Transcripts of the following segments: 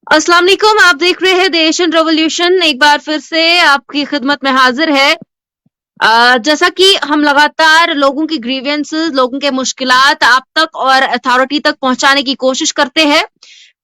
अस्सलाम वालेकुम। आप देख रहे हैं द एशियन रेवोल्यूशन। एक बार फिर से आपकी खिदमत में हाजिर है। जैसा कि हम लगातार लोगों की ग्रीवेंसेस, लोगों के मुश्किलात आप तक और अथॉरिटी तक पहुंचाने की कोशिश करते हैं,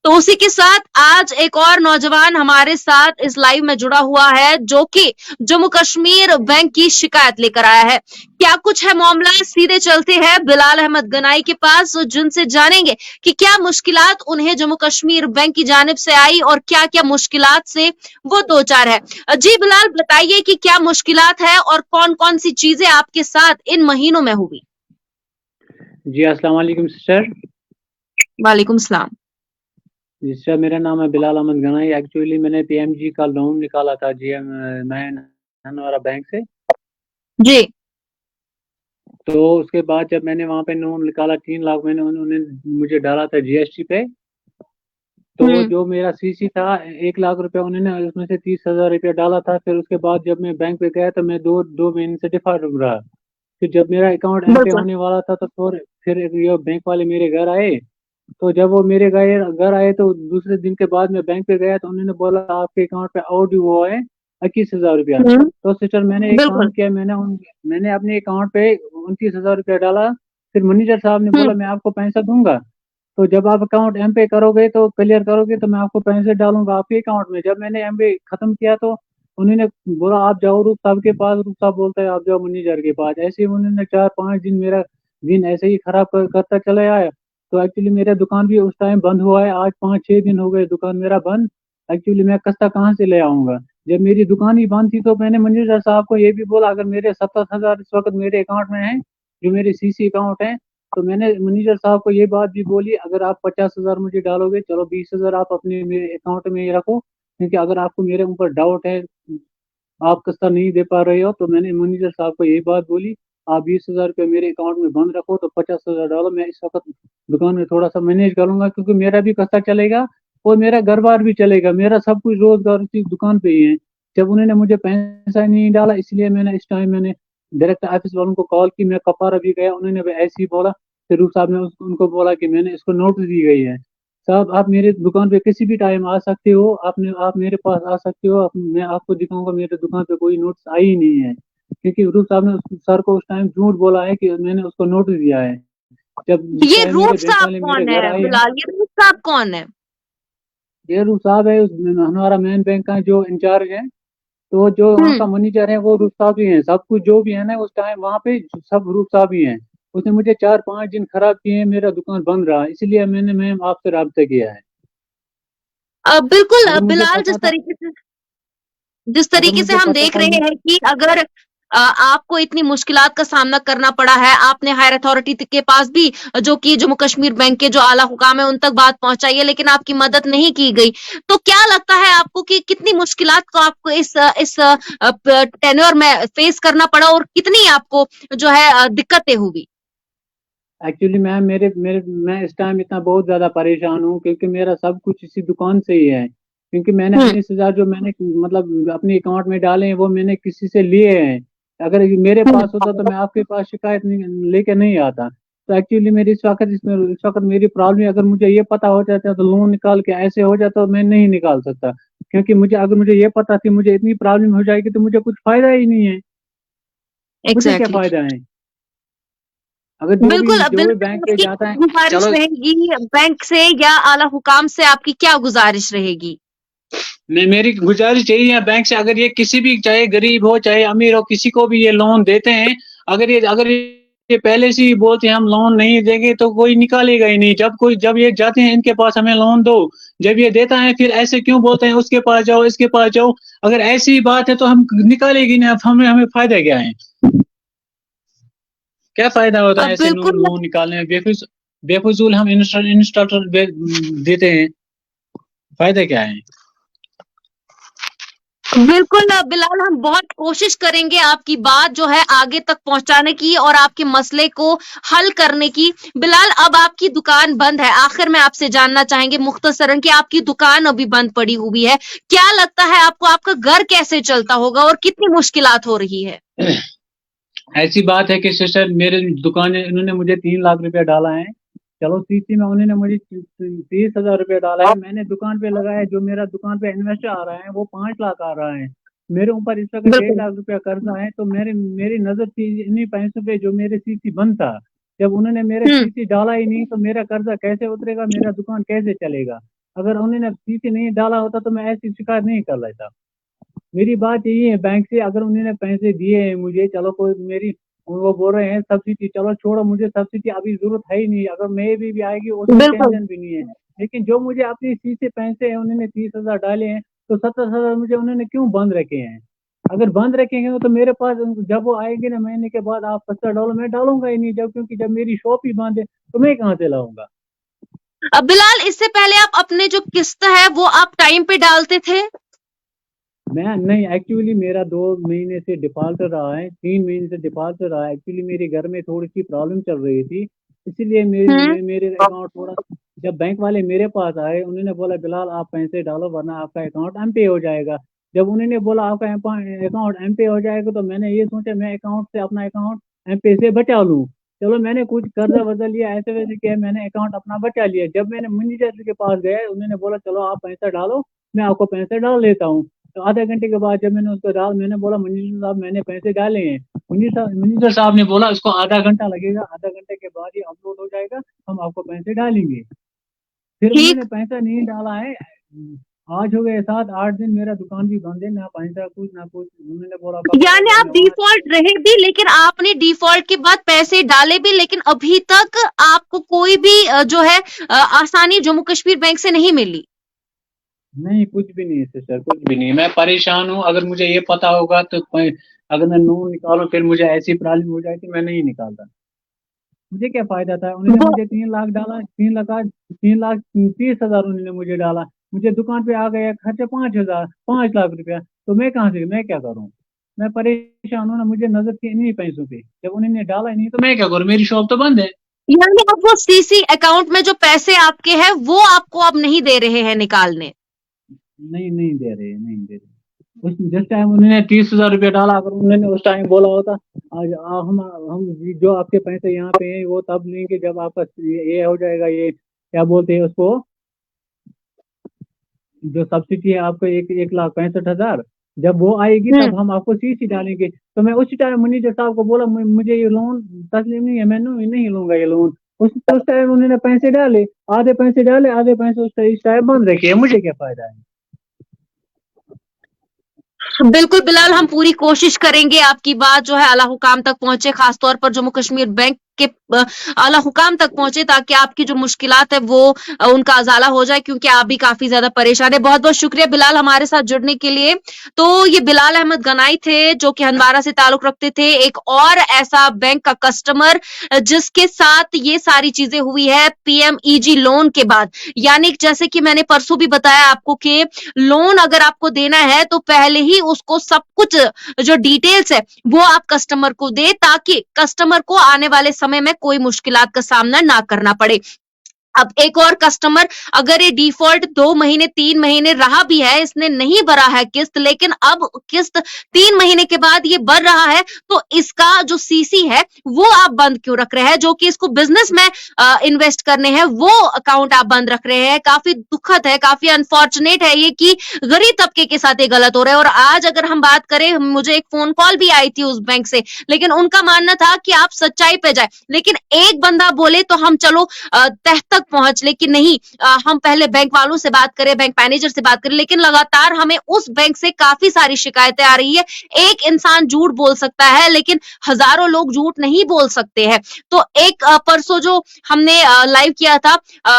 तो उसी के साथ आज एक और नौजवान हमारे साथ इस लाइव में जुड़ा हुआ है, जो कि जम्मू कश्मीर बैंक की शिकायत लेकर आया है। क्या कुछ है मामला, सीधे चलते हैं बिलाल अहमद गनाई के पास, जिनसे जानेंगे कि क्या मुश्किलात उन्हें जम्मू कश्मीर बैंक की जानिब से आई और क्या क्या मुश्किलात से वो दो चार है। जी बिलाल, बताइए कि क्या मुश्किलात है और कौन कौन सी चीजें आपके साथ इन महीनों में हुई। जी अस्सलाम वालेकुम सिस्टर। वालेकुम सलाम। जी सर, मेरा नाम है बिलाल अहमद गनाई। एक्चुअली मैंने पीएमजी का लोन निकाला था जीएम मैं हनवारा बैंक से। जी। तो उसके बाद जब मैंने वहाँ पे लोन निकाला 3 लाख, मैंने उन्होंने मुझे डाला था जीएसटी पे। तो हम्म। जो मेरा सीसी था 1 लाख रुपया, उन्होंने उसमें से 30,000 रुपया डाला था। फिर उसके बाद जब मैं बैंक पे गया तो मैं दो महीने से डिफॉल्ट रहा। फिर जब मेरा अकाउंट एम पे बिल्कुल। होने वाला था तो फिर ये बैंक वाले मेरे घर आए। तो जब वो मेरे घर आए तो दूसरे दिन के बाद मैं बैंक पे गया तो उन्होंने बोला आपके अकाउंट पे और ड्यू हुआ है 21,000 रुपया। हम्म। तो सिस्टर मैंने एक काम बिल्कुल। किया, मैंने अपने अकाउंट पे 29,000 रुपया डाला। फिर मैनेजर साहब ने हुँ, बोला मैं आपको पैसा दूंगा, तो जब आप अकाउंट एम पे करोगे तो क्लियर करोगे तो मैं आपको पैसे डालूंगा आपके अकाउंट में। जब मैंने एम पे खत्म किया तो उन्होंने बोला आप जाओ रूप साहब के पास। रूप साहब बोलता है आप जाओ मैनेजर के पास। ऐसे ही उन्होंने 4-5 दिन मेरा दिन ऐसे ही खराब करता चले आया। तो एक्चुअली मेरा दुकान भी उस टाइम बंद हुआ है। आज 5-6 दिन हो गए दुकान मेरा बंद। एक्चुअली मैं कस्ता कहाँ से ले आऊंगा। जब मेरी दुकान ही बंद थी तो मैंने मैनेजर साहब को ये भी बोला अगर मेरे 27,000 इस वक्त मेरे अकाउंट में है, जो मेरे सीसी अकाउंट है, तो मैंने मैनेजर साहब को ये बात भी बोली अगर आप 50,000 मुझे डालोगे, चलो 20,000 आप अपने मेरे अकाउंट में ही रखो, क्योंकि अगर आपको मेरे ऊपर डाउट है, आप किस्ता नहीं दे पा रहे हो, तो मैंने मैनेजर साहब को यही बात बोली आप 20,000 रुपये मेरे अकाउंट में बंद रखो तो 50,000 डालो। मैं इस वक्त दुकान में थोड़ा सा मैनेज करूंगा, क्योंकि मेरा भी किस्ता चलेगा और मेरा घर बार भी चलेगा। मेरा सब कुछ रोजगार उसी दुकान पे ही है। जब उन्होंने मुझे पैसा नहीं डाला, इसलिए मैंने इस टाइम मैंने डायरेक्ट ऑफिस वालों को कॉल की। मैं कपारा भी गया, उन्होंने भी ऐसे ही बोला। फिर रूप साहब ने उनको बोला कि मैंने इसको नोटिस दी गई है। साहब आप मेरे दुकान पे किसी भी टाइम आ सकते हो, आप मेरे पास आ सकते हो। मैं आपको दिखाऊंगा मेरे दुकान पे कोई नोटिस आई ही नहीं है, क्योंकि रूप साहब ने सर को उस टाइम झूठ बोला है कि मैंने उसको नोटिस दिया है। जब जिस ये टाइम मेरे रूफ बैंक साहब वाले मेरे कौन घर है आए हैं। बिलाल? ये रूफ साहब कौन है? ये रूप साहब है हमारा मेन बैंक का जो इंचार्ज है। तो जो वहाँ हुँ। का मैनेजर है वो रूप साहब ही है। सब कुछ जो भी है ना उस टाइम वहाँ पे सब रूप साहब ही हैं। उसने मुझे 4-5 दिन खराब किए हैं, मेरा दुकान बंद रहा, इसलिए मैंने मैम आपसे राब्ता किया है। बिल्कुल अगर मुझे बिलाल, पता था, जिस अगर तरीके से मुझे हम पता देख था रहे हैं कि अगर आपको इतनी मुश्किलात का सामना करना पड़ा है, आपने हायर अथॉरिटी के पास भी, जो कि जम्मू कश्मीर बैंक के जो आला हुकाम है उन तक बात पहुंचाई है, लेकिन आपकी मदद नहीं की गई। तो क्या लगता है आपको कि कितनी मुश्किलात को आपको इस टेन्योर में फेस करना पड़ा और कितनी आपको जो है दिक्कतें हुई? एक्चुअली मैम मेरे मेरे मैं इस टाइम इतना बहुत ज़्यादा परेशान हूँ, क्योंकि मेरा सब कुछ इसी दुकान से ही है। क्योंकि मैंने हुँ। 19,000 जो मैंने मतलब अपने अकाउंट में डाले हैं वो मैंने किसी से लिए हैं। अगर ये मेरे हुँ। पास होता तो मैं आपके पास शिकायत नहीं लेके नहीं आता। तो एक्चुअली मेरी इस वक्त मेरी प्रॉब्लम है। अगर मुझे ये पता हो जाता तो लोन निकाल के ऐसे हो जाता तो मैं नहीं निकाल सकता, क्योंकि अगर मुझे ये पता थी मुझे इतनी प्रॉब्लम हो जाएगी तो मुझे कुछ फायदा ही नहीं है। मुझे क्या एग्ज़ैक्टली। फायदा है अगर बिल्कुल, जो भी बिल्कुल बैंक पे आपकी जाता है। गुज़ारिश चलो, रहेगी बैंक से या आला हुकाम से, आपकी क्या गुज़ारिश रहेगी? मेरी गुजारिश यही है बैंक से, अगर ये किसी भी चाहे गरीब हो चाहे अमीर हो किसी को भी ये लोन देते हैं, अगर ये पहले से ही बोलते हैं हम लोन नहीं देंगे तो कोई निकालेगा ही नहीं। जब ये जाते हैं इनके पास हमें लोन दो, जब ये देता है फिर ऐसे क्यों बोलते हैं उसके पास जाओ इसके पास जाओ। अगर ऐसी ही बात है तो हम निकालेगी नहीं, अब हमें हमें फायदा क्या है? क्या फायदा होता है ऐसे बिल्कुल, लोन निकालने में? बेफजूल हम इंस्टॉलर देते हैं, फायदा क्या है? बिल्कुल बिलाल, हम बहुत कोशिश करेंगे आपकी बात जो है आगे तक पहुँचाने की और आपके मसले को हल करने की। बिलाल, अब आपकी दुकान बंद है, आखिर में आपसे जानना चाहेंगे मुख्तसरन कि आपकी दुकान अभी बंद पड़ी हुई है। क्या लगता है आपको, आपका घर कैसे चलता होगा और कितनी मुश्किलात हो रही है? ऐसी बात है कि सिस्टर मेरे दुकान इन्होंने मुझे 3 लाख रुपया डाला है। चलो सीसी में उन्होंने मुझे 30,000 रुपये डाला है, मैंने दुकान पे लगाया, जो मेरा दुकान पे इन्वेस्टर आ रहा है वो 5 लाख आ रहा है, मेरे ऊपर इस वक्त 1.5 बिल्कुल, लाख रुपया कर्जा है, तो मेरी नजर थी इन्हीं पैसों पे जो मेरे सीसी बंद था। जब उन्होंने मेरे हुँ। सीसी डाला ही नहीं तो मेरा कर्जा कैसे उतरेगा, मेरा दुकान कैसे चलेगा। अगर उन्होंने सीसी नहीं डाला होता तो मैं ऐसी शिकायत नहीं कर लेता। मेरी बात यही है बैंक से, अगर उन्होंने पैसे दिए हैं मुझे, चलो कोई मेरी, वो बोल रहे हैं सब्सिडी, चलो छोड़ो, मुझे सब्सिडी अभी जरूरत है ही नहीं, अगर मे भी आएगी उसमें बिल्कुल। टेंशन भी नहीं है। लेकिन जो मुझे अपनी सी से पैसे हैं, उन्होंने 30,000 डाले हैं, तो 70,000 मुझे उन्होंने क्यों बंद रखे हैं। अगर बंद रखेंगे तो मेरे पास जब वो आएंगे ना महीने के बाद, आप 70 डालो, मैं डालूंगा ही नहीं, जब क्योंकि जब मेरी शॉप ही बंद है तो मैं कहाँ से लाऊंगा। बिलाल, इससे पहले आप अपने जो किस्त है वो आप टाइम पे डालते थे? मैं नहीं, एक्चुअली मेरा 2 महीने से डिफॉल्ट रहा है, 3 महीने से डिफॉल्ट रहा है, एक्चुअली मेरे घर में थोड़ी सी प्रॉब्लम चल रही थी, इसीलिए हुँ। मेरे अकाउंट थोड़ा, जब बैंक वाले मेरे पास आए उन्होंने बोला बिलाल आप पैसे डालो वरना आपका अकाउंट एम पे हो जाएगा। जब उन्होंने बोला आपका अकाउंट एम पे हो जाएगा तो मैंने ये सोचा मैं अकाउंट से अपना अकाउंट एम पे से बचा लूँ। चलो मैंने कुछ कर्जा वर्जा लिया, ऐसे वैसे किया, मैंने अकाउंट अपना बचा लिया। जब मैंने मैनेजर के पास गया उन्होंने बोला चलो आप पैसा डालो, मैं आपको पैसे डाल देता हूँ। तो आधे घंटे के बाद जब मैंने उसको डाल, मैंने बोला मनीजर साहब मैंने पैसे डाले हैं। मनीजर साहब ने बोला इसको आधा घंटा लगेगा, आधा घंटे के बाद ही अपलोड हो जाएगा, हम आपको पैसे डालेंगे। फिर उन्होंने ठीक। पैसा नहीं डाला है। आज हो गए 7-8 दिन, मेरा दुकान भी बंद है, ना पैसा कुछ ना कुछ। उन्होंने बोला कब यानी आओगे, आप मैं वहां। डिफ़ॉल्ट रहे भी, लेकिन आपने डिफ़ॉल्ट के बाद पैसे डाले भी, लेकिन अभी तक आपको कोई भी जो है आसानी जम्मू कश्मीर बैंक से नहीं मिली। नहीं कुछ भी नहीं है सिस्टर, कुछ भी नहीं, मैं परेशान हूँ। अगर मुझे ये पता होगा तो अगर मैं लोन निकालूं फिर मुझे ऐसी प्रॉब्लम हो जाती, मैं नहीं निकालता। मुझे क्या फायदा था, उन्होंने वो मुझे 3 लाख डाला, 3,30,000 उन्होंने मुझे डाला, मुझे दुकान पे आ गया खर्चा 5,000, 5 लाख रुपया, तो मैं कहाँ से, मैं क्या करूँ। मैं परेशान हूँ ना, मुझे नजर थी इन्हीं पैसों पे, जब उन्होंने डाला ही नहीं तो मैं क्या करूँ, मेरी शॉप तो बंद है। यानी अब वो सीसी अकाउंट में जो पैसे आपके हैं, वो आपको अब नहीं दे रहे हैं निकालने। नहीं नहीं दे रहे, नहीं दे रहे। उस जिस टाइम उन्होंने 30,000 रुपया डाला, अगर उन्होंने उस टाइम बोला होता आज हम जो आपके पैसे यहाँ पे हैं वो तब लेंगे जब आपका ये हो जाएगा, ये क्या बोलते हैं उसको, जो सब्सिडी है आपको 1,65,000, जब वो आएगी हुँ। तब हम आपको सीसी डालेंगे। तो मैं उसी टाइम मैनेजर साहब को बोला मुझे ये लोन तस्लीम नहीं है, मैं नहीं लूंगा ये लोन। उस टाइम उन्होंने पैसे डाले, आधे पैसे डाले, आधे पैसे इस टाइम बंद रखे, मुझे क्या फायदा है। बिल्कुल बिलाल, हम पूरी कोशिश करेंगे आपकी बात जो है आला हुकाम तक पहुँचे, ख़ास तौर पर जम्मू कश्मीर बैंक के आला हुकाम तक पहुँचे, ताकि आपकी जो मुश्किलात है वो उनका अज़ाला हो जाए, क्योंकि आप भी काफ़ी ज़्यादा परेशान हैं। बहुत-बहुत शुक्रिया बिलाल हमारे साथ जुड़ने के लिए। तो ये बिलाल अहमद गनाई थे जो कि हंदवारा से ताल्लुक़ रखते थे, एक और ऐसा बैंक का कस्टमर जिसके साथ ये सारी चीज़ें हुई है पीएमईजी लोन के बाद। यानी जैसे कि मैंने परसों भी बताया आपको कि लोन अगर आपको देना है तो पहले ही उसको सब कुछ जो डिटेल्स है वो आप कस्टमर को दे, ताकि कस्टमर को आने वाले समय में कोई मुश्किलात का सामना ना करना पड़े। अब एक और कस्टमर, अगर ये डिफॉल्ट 2 महीने 3 महीने रहा भी है, इसने नहीं भरा है किस्त, लेकिन अब किस्त 3 महीने के बाद ये भर रहा है, तो इसका जो सीसी है वो आप बंद क्यों रख रहे हैं, जो कि इसको बिजनेस में इन्वेस्ट करने हैं, वो अकाउंट आप बंद रख रहे हैं। काफी दुखद है, काफी अनफॉर्चुनेट है ये कि गरीब तबके के साथ ये गलत हो रहा है। और आज अगर हम बात करें, मुझे एक फोन कॉल भी आई थी उस बैंक से, लेकिन उनका मानना था कि आप सच्चाई पे जाए, लेकिन एक बंदा बोले तो हम चलो तह तक पहुंच, लेकिन नहीं, हम पहले बैंक वालों से बात करें, बैंक मैनेजर से बात करें, लेकिन लगातार हमें उस बैंक से काफी सारी शिकायतें आ रही है। एक इंसान झूठ बोल सकता है, लेकिन हजारों लोग झूठ नहीं बोल सकते हैं। तो एक परसों जो हमने लाइव किया था,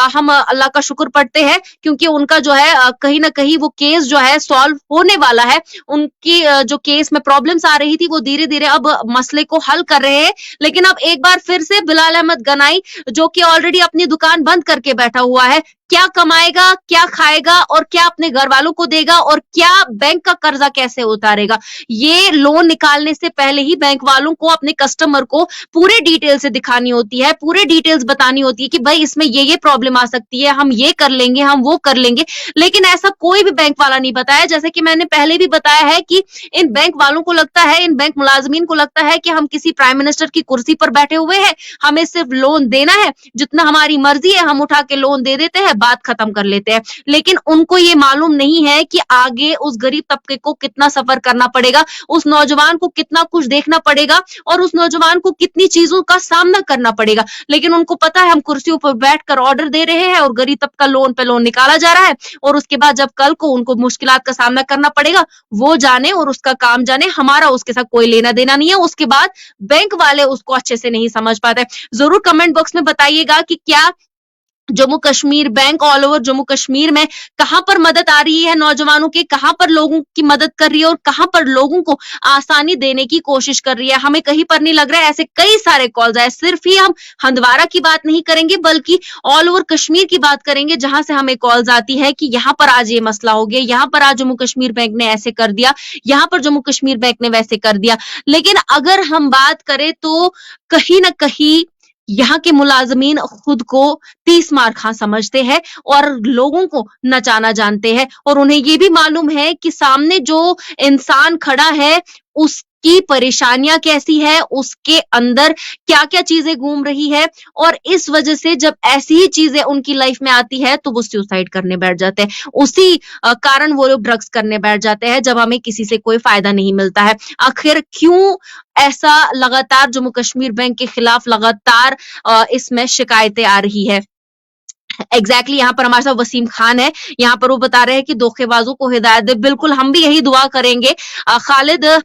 हम अल्लाह का शुक्र पढ़ते हैं, क्योंकि उनका जो है कहीं ना कहीं वो केस जो है सॉल्व होने वाला है। उनकी जो केस में प्रॉब्लम्स आ रही थी वो धीरे धीरे अब मसले को हल कर रहे हैं। लेकिन अब एक बार फिर से बिलाल अहमद गनाई, जो कि ऑलरेडी अपनी दुकान बंद करके बैठा हुआ है। क्या कमाएगा, क्या खाएगा और क्या अपने घर वालों को देगा और क्या बैंक का कर्जा कैसे उतारेगा। ये लोन निकालने से पहले ही बैंक वालों को अपने कस्टमर को पूरे डिटेल से दिखानी होती है, पूरे डिटेल्स बतानी होती है कि भाई इसमें ये प्रॉब्लम आ सकती है, हम ये कर लेंगे, हम वो कर लेंगे। लेकिन ऐसा कोई भी बैंक वाला नहीं बताया। जैसे कि मैंने पहले भी बताया है कि इन बैंक वालों को लगता है, इन बैंक मुलाजमीन को लगता है कि हम किसी प्राइम मिनिस्टर की कुर्सी पर बैठे हुए हैं, हमें सिर्फ लोन देना है, जितना हमारी मर्जी है हम उठा के लोन दे देते हैं, बात खत्म कर लेते हैं। लेकिन उनको ये मालूम नहीं है कि आगे उस गरीब तबके को कितना सफर करना पड़ेगा, उस नौजवान को कितना कुछ देखना पड़ेगा और उस नौजवान को कितनी चीजों का सामना करना पड़ेगा। लेकिन उनको पता है हम कुर्सियों पर बैठकर ऑर्डर दे रहे हैं और गरीब तबका लोन पे लोन निकाला जा रहा है, और उसके बाद जब कल को उनको मुश्किलात का सामना करना पड़ेगा, वो जाने और उसका काम जाने, हमारा उसके साथ कोई लेना देना नहीं है। उसके बाद बैंक वाले उसको अच्छे से नहीं समझ पाते। जरूर कमेंट बॉक्स में बताइएगा कि क्या Jammu Kashmir bank all over Jammu Kashmir में कहां पर मदद आ रही है नौजवानों की, कहां पर लोगों की मदद कर रही है और कहां पर लोगों को आसानी देने की कोशिश कर रही है। हमें कहीं पर नहीं लग रहा है। ऐसे कई सारे कॉल्स आए। सिर्फ ही हम हंदवारा की बात नहीं करेंगे बल्कि ऑल ओवर कश्मीर की बात करेंगे, जहां से हमें कॉल्स आती है कि यहाँ पर आज ये मसला हो गया, यहाँ पर आज जम्मू कश्मीर बैंक ने ऐसे कर दिया, यहाँ पर जम्मू कश्मीर बैंक ने वैसे कर दिया। लेकिन अगर हम बात करें तो कहीं ना कहीं यहाँ के मुलाजमीन खुद को 30 मार खा समझते हैं और लोगों को नचाना जानते हैं, और उन्हें ये भी मालूम है कि सामने जो इंसान खड़ा है उसकी परेशानियां कैसी है, उसके अंदर क्या क्या चीजें घूम रही है, और इस वजह से जब ऐसी ही चीजें उनकी लाइफ में आती है तो वो सुसाइड करने बैठ जाते हैं। उसी कारण वो लोग ड्रग्स करने बैठ जाते हैं जब हमें किसी से कोई फायदा नहीं मिलता है। आखिर क्यों ऐसा लगातार जम्मू कश्मीर बैंक के खिलाफ लगातार इसमें शिकायतें आ रही है? एग्जैक्टली यहाँ पर हमारे साथ वसीम खान है। यहाँ पर वो बता रहे हैं कि धोखेबाजों को हिदायत दे। बिल्कुल हम भी यही दुआ करेंगे। खालिद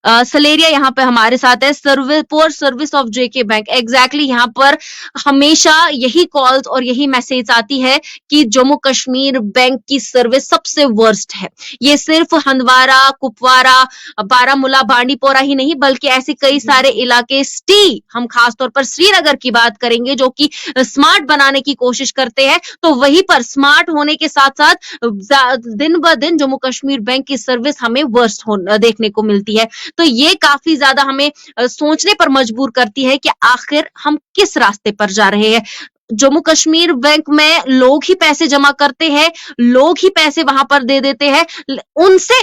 सलेरिया यहाँ पे हमारे साथ है। Service of JK bank, exactly यहाँ पर हमेशा यही कॉल्स और यही मैसेज आती है कि जम्मू कश्मीर बैंक की सर्विस सबसे वर्स्ट है। ये सिर्फ हंदवारा, कुपवारा, बारामूला, बांडीपोरा ही नहीं बल्कि ऐसे कई सारे इलाके, हम खासतौर पर श्रीनगर की बात करेंगे जो कि स्मार्ट बनाने की कोशिश करते हैं, तो वहीं पर स्मार्ट होने के साथ साथ दिन ब दिन जम्मू कश्मीर बैंक की सर्विस हमें वर्स्ट देखने को मिलती है। तो ये काफी ज्यादा हमें सोचने पर मजबूर करती है कि आखिर हम किस रास्ते पर जा रहे हैं। जम्मू कश्मीर बैंक में लोग ही पैसे जमा करते हैं, लोग ही पैसे वहां पर दे देते हैं। उनसे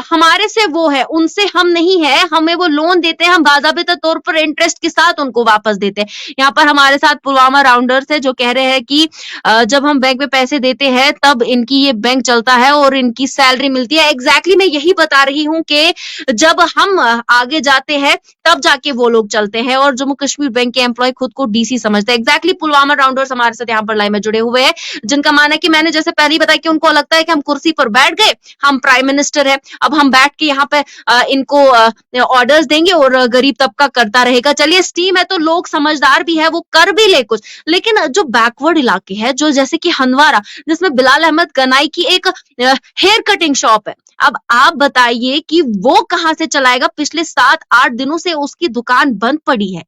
हमारे से वो है, उनसे हम नहीं है। हमें वो लोन देते हैं, हम बाज़ाबिता तौर पर इंटरेस्ट के साथ उनको वापस देते हैं। यहाँ पर हमारे साथ पुलवामा राउंडर्स है जो कह रहे हैं कि जब हम बैंक में पैसे देते हैं तब इनकी ये बैंक चलता है और इनकी सैलरी मिलती है। एग्जैक्टली मैं यही बता रही हूँ कि जब हम आगे जाते हैं तब जाके वो लोग चलते हैं, और जम्मू कश्मीर बैंक के एम्प्लॉय खुद को डीसी समझते हैं। एग्जैक्टली पुलवामा राउंडर्स हमारे साथ यहाँ पर लाइव में जुड़े हुए हैं, जिनका मानना है कि मैंने जैसे पहले ही बताया कि उनको लगता है कि हम कुर्सी पर बैठ गए, हम प्राइम मिनिस्टर है, अब हम बैठ के यहाँ पे इनको ऑर्डर्स देंगे और गरीब तबका करता रहेगा। चलिए स्टीम है तो लोग समझदार भी है, वो कर भी ले कुछ। लेकिन जो बैकवर्ड इलाके है, जो जैसे कि हंदवारा, जिसमें बिलाल अहमद गनाई की एक हेयर कटिंग शॉप है, अब आप बताइए कि वो कहां से चलाएगा? पिछले 7-8 दिनों से उसकी दुकान बंद पड़ी है।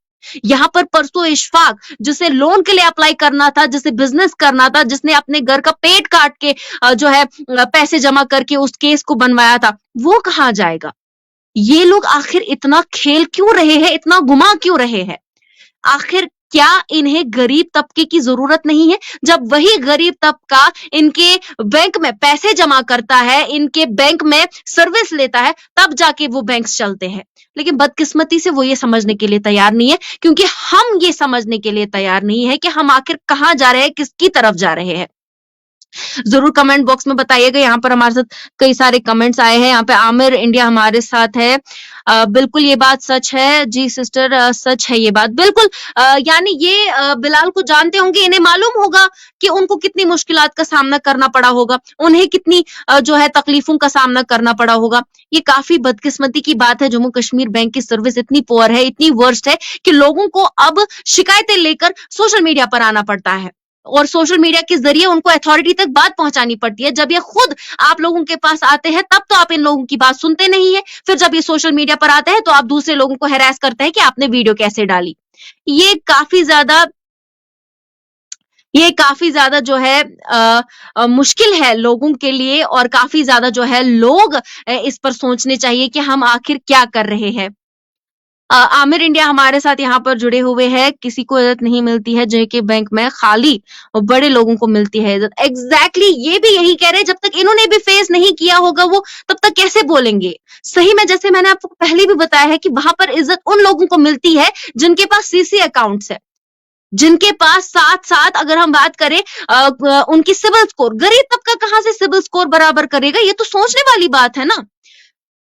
यहाँ पर परसों इशफाक, जिसे लोन के लिए अप्लाई करना था, जिसे बिजनेस करना था, जिसने अपने घर का पेट काट के जो है पैसे जमा करके उस केस को बनवाया था, वो कहाँ जाएगा? ये लोग आखिर इतना खेल क्यों रहे हैं, इतना घुमा क्यों रहे हैं? आखिर क्या इन्हें गरीब तबके की जरूरत नहीं है? जब वही गरीब तबका इनके बैंक में पैसे जमा करता है, इनके बैंक में सर्विस लेता है, तब जाके वो बैंक्स चलते हैं। लेकिन बदकिस्मती से वो ये समझने के लिए तैयार नहीं है, क्योंकि हम ये समझने के लिए तैयार नहीं है कि हम आखिर कहां जा रहे हैं, किसकी तरफ जा रहे हैं। जरूर कमेंट बॉक्स में बताइएगा। यहाँ पर हमारे साथ कई सारे कमेंट्स आए हैं। यहाँ पे आमिर इंडिया हमारे साथ है। बिल्कुल ये बात सच है जी सिस्टर, सच है ये बात बिल्कुल। यानी ये बिलाल को जानते होंगे, इन्हें मालूम होगा कि उनको कितनी मुश्किलात का सामना करना पड़ा होगा, उन्हें कितनी जो है तकलीफों का सामना करना पड़ा होगा। ये काफी बदकिस्मती की बात है। जम्मू कश्मीर बैंक की सर्विस इतनी पुअर है, इतनी वर्स्ट है कि लोगों को अब शिकायतें लेकर सोशल मीडिया पर आना पड़ता है, और सोशल मीडिया के जरिए उनको अथॉरिटी तक बात पहुंचानी पड़ती है। जब ये खुद आप लोगों के पास आते हैं तब तो आप इन लोगों की बात सुनते नहीं है, फिर जब ये सोशल मीडिया पर आते हैं तो आप दूसरे लोगों को हैरेस करते हैं कि आपने वीडियो कैसे डाली। ये काफी ज्यादा ये काफ़ी ज़्यादा जो है मुश्किल है लोगों के लिए और काफ़ी ज़्यादा जो है लोग इस पर सोचने चाहिए कि हम आखिर क्या कर रहे हैं। आमिर इंडिया हमारे साथ यहाँ पर जुड़े हुए हैं, किसी को इज़्ज़त नहीं मिलती है जेके बैंक में, खाली बड़े लोगों को मिलती है इज़्ज़त। एग्ज़ैक्टली ये भी यही कह रहे हैं, जब तक इन्होंने भी फेस नहीं किया होगा वो, तब तक कैसे बोलेंगे? सही में जैसे मैंने आपको पहले भी बताया है कि वहाँ पर इज़्ज़त उन लोगों को मिलती है जिनके पास सीसी अकाउंट्स है। जिनके पास साथ-साथ अगर हम बात करें उनकी सिबिल स्कोर, गरीब तबका कहाँ से सिबिल स्कोर बराबर करेगा? ये तो सोचने वाली बात है ना।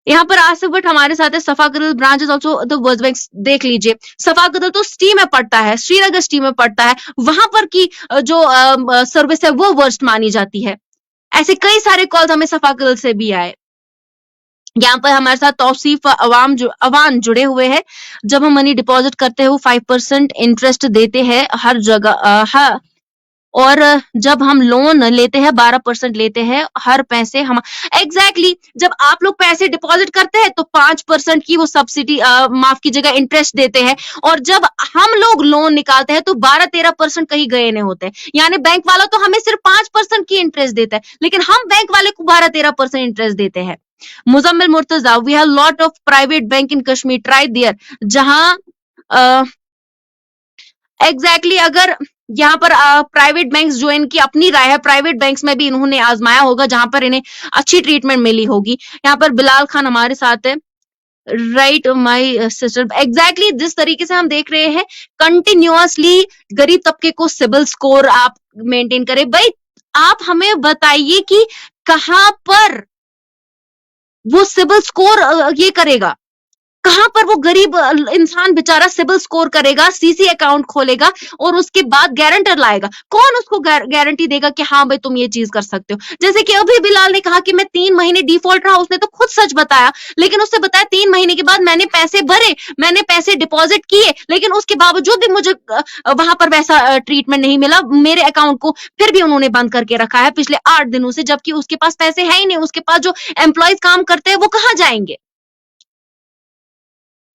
यहाँ पर आसिफ भट्ट हमारे साथ है, Safakadal branch is also the world bank. देख लीजिए, सफाकदल तो सिटी में पड़ता है, श्रीनगर सिटी में पड़ता है, वहां पर की जो सर्विस है वो वर्स्ट मानी जाती है। ऐसे कई सारे कॉल्स हमें सफाकदल से भी आए। यहाँ पर हमारे साथ तौसीफ अवान जुड़े हुए हैं। जब हम मनी डिपॉजिट करते हैं वो 5% इंटरेस्ट देते हैं हर जगह, और जब हम लोन लेते हैं 12% लेते हैं हर पैसे हम। एग्जैक्टली जब आप लोग पैसे डिपॉजिट करते हैं तो 5% की वो सब्सिडी, माफ कीजिएगा, इंटरेस्ट देते हैं, और जब हम लोग लोन निकालते हैं तो 12-13% कहीं गए नहीं होते हैं। यानी बैंक वाला तो हमें सिर्फ 5% की इंटरेस्ट देता है, लेकिन हम बैंक वाले को 12-13% इंटरेस्ट देते हैं। Muzammil Murtaza, we have lot of private bank in Kashmir, try there, जहां एग्जैक्टली अगर यहाँ पर प्राइवेट बैंक्स जो इनकी अपनी राय है, प्राइवेट बैंक्स में भी इन्होंने आजमाया होगा जहां पर इन्हें अच्छी ट्रीटमेंट मिली होगी। यहाँ पर बिलाल खान हमारे साथ है। राइट माय सिस्टर, एग्जैक्टली जिस तरीके से हम देख रहे हैं कंटिन्यूअसली गरीब तबके को सिबिल स्कोर आप मेंटेन करें। भाई आप हमें बताइए कि कहां पर वो सिबिल स्कोर ये करेगा, कहां पर वो गरीब इंसान बेचारा सिबिल स्कोर करेगा, सीसी अकाउंट खोलेगा और उसके बाद गारंटर लाएगा। कौन उसको गारंटी देगा कि हाँ भाई तुम ये चीज कर सकते हो? जैसे कि अभी बिलाल ने कहा कि मैं 3 महीने डिफॉल्ट रहा, उसने तो खुद सच बताया, लेकिन उससे बताया 3 महीने के बाद मैंने पैसे भरे, मैंने पैसे डिपॉजिट किए, लेकिन उसके बावजूद भी मुझे वहां पर वैसा ट्रीटमेंट नहीं मिला, मेरे अकाउंट को फिर भी उन्होंने बंद करके रखा है पिछले 8 दिनों से, जबकि उसके पास पैसे है ही नहीं। उसके पास जो एम्प्लॉयज काम करते हैं वो कहाँ जाएंगे?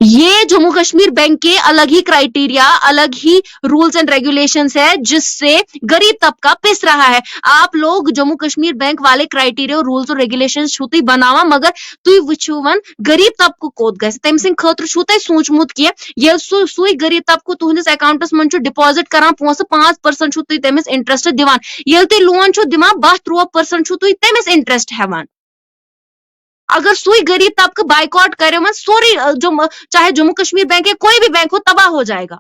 ये जम्मू कश्मीर बैंक के अलग ही क्राइटेरिया, अलग ही रूल्स एंड रेगुलेशंस है जिससे गरीब तबका पिस रहा है। आप लोग जम्मू कश्मीर बैंक वाले क्राइटेरिया और रूल्स और रेगुलेशंस छूती बनावा, मगर तुई वुचुवन गरीब तबको कोत गए तम सिंह खतर छू तय सोचमुत कि ये सुई गरीब तबको तुहंदिस अकाउंटस मन डिपॉजिट करान पोस 5% छू तुई तमिस इंटरेस्ट दिवान, ये तुई लोन छू दिवान 12-13% छू तुई तमिस इंटरेस्ट हेवान। अगर सुई गरीब तबका बाइकआउट करे मन सोरी, जो चाहे जम्मू कश्मीर बैंक है कोई भी बैंक हो, तबाह हो जाएगा।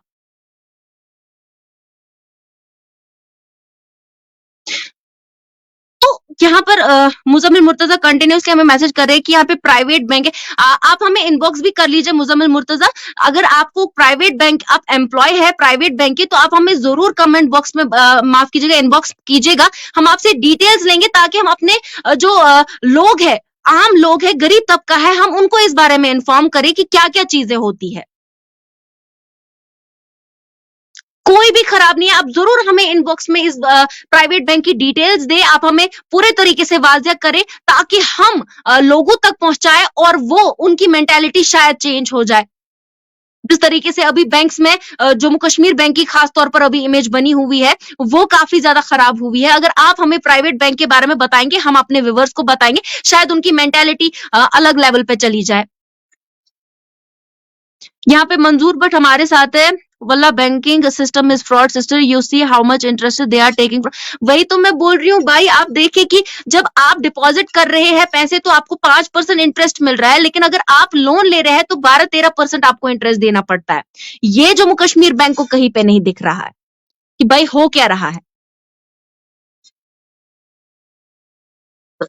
तो यहाँ पर मुजम्मिल मुर्तजा कंटिन्यूसली हमें मैसेज कर रहे हैं कि यहाँ पे प्राइवेट बैंक है। आप हमें इनबॉक्स भी कर लीजिए मुजम्मिल मुर्तजा, अगर आपको प्राइवेट बैंक, आप एम्प्लॉय है प्राइवेट बैंक के, तो आप हमें जरूर कमेंट बॉक्स में माफ कीजिएगा इनबॉक्स कीजिएगा, हम आपसे डिटेल्स लेंगे ताकि हम अपने जो लोग है, आम लोग है, गरीब तबका है, हम उनको इस बारे में इन्फॉर्म करें कि क्या क्या चीजें होती है। कोई भी खराब नहीं है, आप जरूर हमें इनबॉक्स में इस प्राइवेट बैंक की डिटेल्स दें, आप हमें पूरे तरीके से वाज़िया करें ताकि हम लोगों तक पहुंचाए और वो उनकी मेंटालिटी शायद चेंज हो जाए। जिस तरीके से अभी बैंक्स में जम्मू कश्मीर बैंक की खास तौर पर अभी इमेज बनी हुई है, वो काफी ज्यादा खराब हुई है। अगर आप हमें प्राइवेट बैंक के बारे में बताएंगे, हम अपने व्यूअर्स को बताएंगे, शायद उनकी मेंटालिटी अलग लेवल पे चली जाए। यहाँ पे मंजूर बट हमारे साथ है। वल्ला banking system is fraud sister, you see how much interest they are taking. वही तो मैं बोल रही हूँ भाई, आप देखिए कि जब आप डिपॉजिट कर रहे हैं पैसे तो आपको 5% इंटरेस्ट मिल रहा है, लेकिन अगर आप लोन ले रहे हैं तो 12-13% आपको इंटरेस्ट देना पड़ता है। ये जम्मू कश्मीर बैंक को कहीं पे नहीं दिख रहा है कि भाई हो क्या रहा है।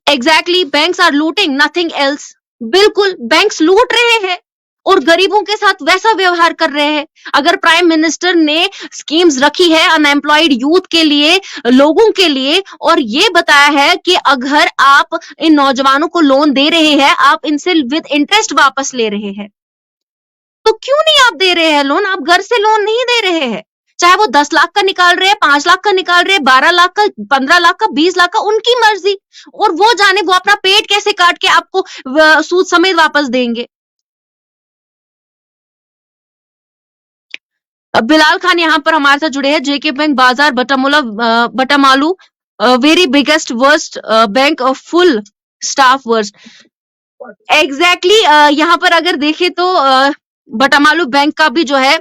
Exactly, banks are looting, nothing else. बिल्कुल बैंक्स लूट रहे हैं और गरीबों के साथ वैसा व्यवहार कर रहे हैं। अगर प्राइम मिनिस्टर ने स्कीम्स रखी है अनएम्प्लॉयड यूथ के लिए, लोगों के लिए, और ये बताया है कि अगर आप इन नौजवानों को लोन दे रहे हैं, आप इनसे विद इंटरेस्ट वापस ले रहे हैं, तो क्यों नहीं आप दे रहे हैं लोन? आप घर से लोन नहीं दे रहे हैं, चाहे वो 10 लाख का निकाल रहे हैं, 5 लाख का निकाल रहे हैं, 12 लाख का, 15 लाख का, 20 लाख का, उनकी मर्जी, और वो जाने वो अपना पेट कैसे काट के आपको सूद समेत वापस देंगे। बिलाल खान यहाँ पर हमारे साथ जुड़े हैं, JK bank Bazar Batamaloo, very biggest worst bank of full staff worst. Exactly यहाँ पर अगर देखें तो बटामालू बैंक का भी जो है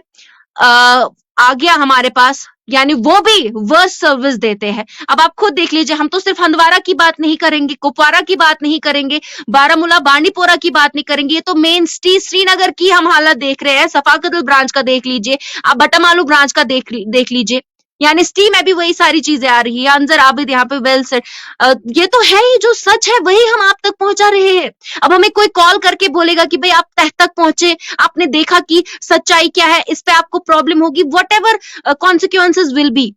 आ गया हमारे पास, यानी वो भी वर्स्ट सर्विस देते हैं। अब आप खुद देख लीजिए, हम तो सिर्फ हंदवाड़ा की बात नहीं करेंगे, कुपवारा की बात नहीं करेंगे, बारामूला बांडीपोरा की बात नहीं करेंगे, ये तो मेन सिटी श्रीनगर की हम हालत देख रहे हैं। सफाकतल ब्रांच का देख लीजिए, आप बटामालू ब्रांच का देख लीजिए, यानी सिटी में भी वही सारी चीजें आ रही है। अंजर आबिद यहाँ पे वेल सेड। ये तो है ही, जो सच है वही हम आप तक पहुंचा रहे हैं। अब हमें कोई कॉल करके बोलेगा कि भाई आप तह तक पहुंचे, आपने देखा कि सच्चाई क्या है, इस पे आपको प्रॉब्लम होगी, whatever consequences will be,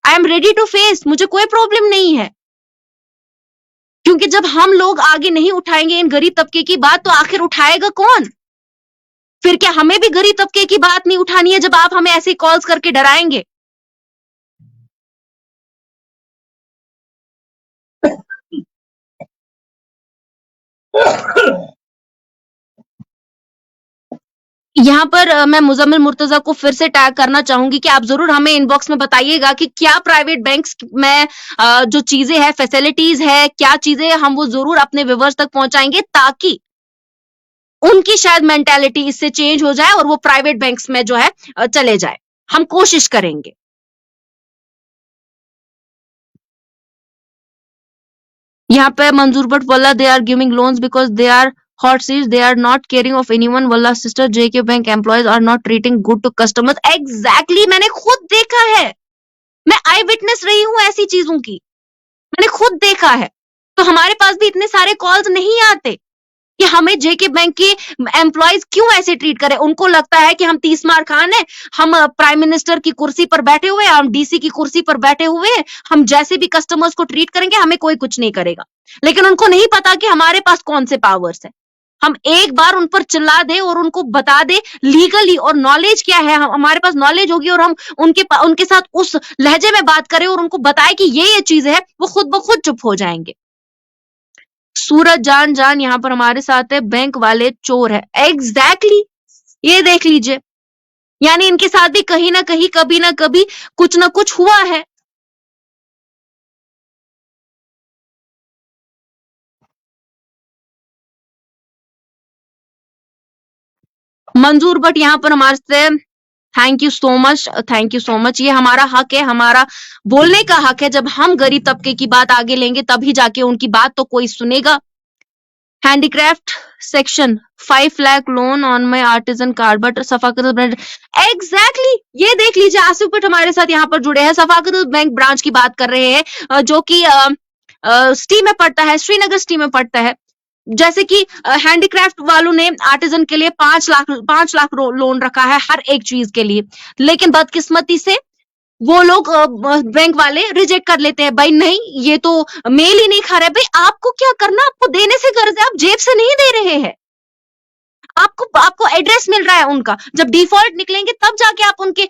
I am ready to face, मुझे कोई प्रॉब्लम नहीं है। क्योंकि जब हम लोग आगे नहीं उठाएंगे इन गरीब तबके की बात, तो आखिर उठाएगा कौन? फिर क्या हमें भी गरीब तबके की बात नहीं उठानी है जब आप हमें ऐसे कॉल्स करके डराएंगे? यहाँ पर मैं मुजम्मिल मुर्तजा को फिर से टैग करना चाहूंगी कि आप जरूर हमें इनबॉक्स में बताइएगा कि क्या प्राइवेट बैंक्स में जो चीजें हैं, फैसिलिटीज है, क्या चीजें हम वो जरूर अपने व्यूअर्स तक पहुंचाएंगे, ताकि उनकी शायद मेंटालिटी इससे चेंज हो जाए और वो प्राइवेट बैंक्स में जो है चले जाए। हम कोशिश करेंगे। यहाँ पे मंजूर बट वल्ला they are giving loans because they are hot seats, they are not caring of anyone, वल्ला sister JK bank employees are not treating good to customers। Exactly, मैंने खुद देखा है, मैं आई विटनेस रही हूं ऐसी चीजों की, मैंने खुद देखा है। तो हमारे पास भी इतने सारे कॉल्स नहीं आते कि हमें जेके बैंक के एम्प्लॉयज क्यों ऐसे ट्रीट करें। उनको लगता है कि हम 30 मार खान है, हम प्राइम मिनिस्टर की कुर्सी पर बैठे हुए हैं, हम डीसी की कुर्सी पर बैठे हुए हैं, हम जैसे भी कस्टमर्स को ट्रीट करेंगे हमें कोई कुछ नहीं करेगा। लेकिन उनको नहीं पता कि हमारे पास कौन से पावर्स है। हम एक बार उन पर चिल्ला दे और उनको बता दे लीगली, और नॉलेज क्या है, हमारे पास नॉलेज होगी और हम उनके साथ उस लहजे में बात करें और उनको बताएं कि ये चीज है, वो खुद ब खुद चुप हो जाएंगे। सूरज जान यहाँ पर हमारे साथ है, बैंक वाले चोर है। एग्जैक्टली, ये देख लीजिए, यानी इनके साथ भी कहीं ना कहीं कभी ना कभी कुछ ना कुछ हुआ है। मंजूर बट यहाँ पर हमारे से thank you so much, thank you so much. ये हमारा हक है, हमारा बोलने का हक है। जब हम गरीब तबके की बात आगे लेंगे तभी जाके उनकी बात तो कोई सुनेगा। Handicraft section 5 lakh loan on my artisan card but Safakadal branch. Exactly, ये देख लीजिए, आसिफ भट्ट हमारे साथ यहाँ पर जुड़े हैं, सफाकतल बैंक ब्रांच की बात कर रहे हैं, जो कि सिटी में पड़ता है, श्रीनगर सिटी में पड़ता है। जैसे कि हैंडीक्राफ्ट वालों ने आर्टिजन के लिए 5 लाख लोन रखा है हर एक चीज के लिए, लेकिन बदकिस्मती से वो लोग बैंक वाले रिजेक्ट कर लेते हैं। भाई नहीं, ये तो मेल ही नहीं खा रहे। भाई आपको क्या करना, आपको देने से कर्ज है, आप जेब से नहीं दे रहे हैं। आपको एड्रेस मिल रहा है उनका, जब डिफॉल्ट निकलेंगे तब जाके आप उनके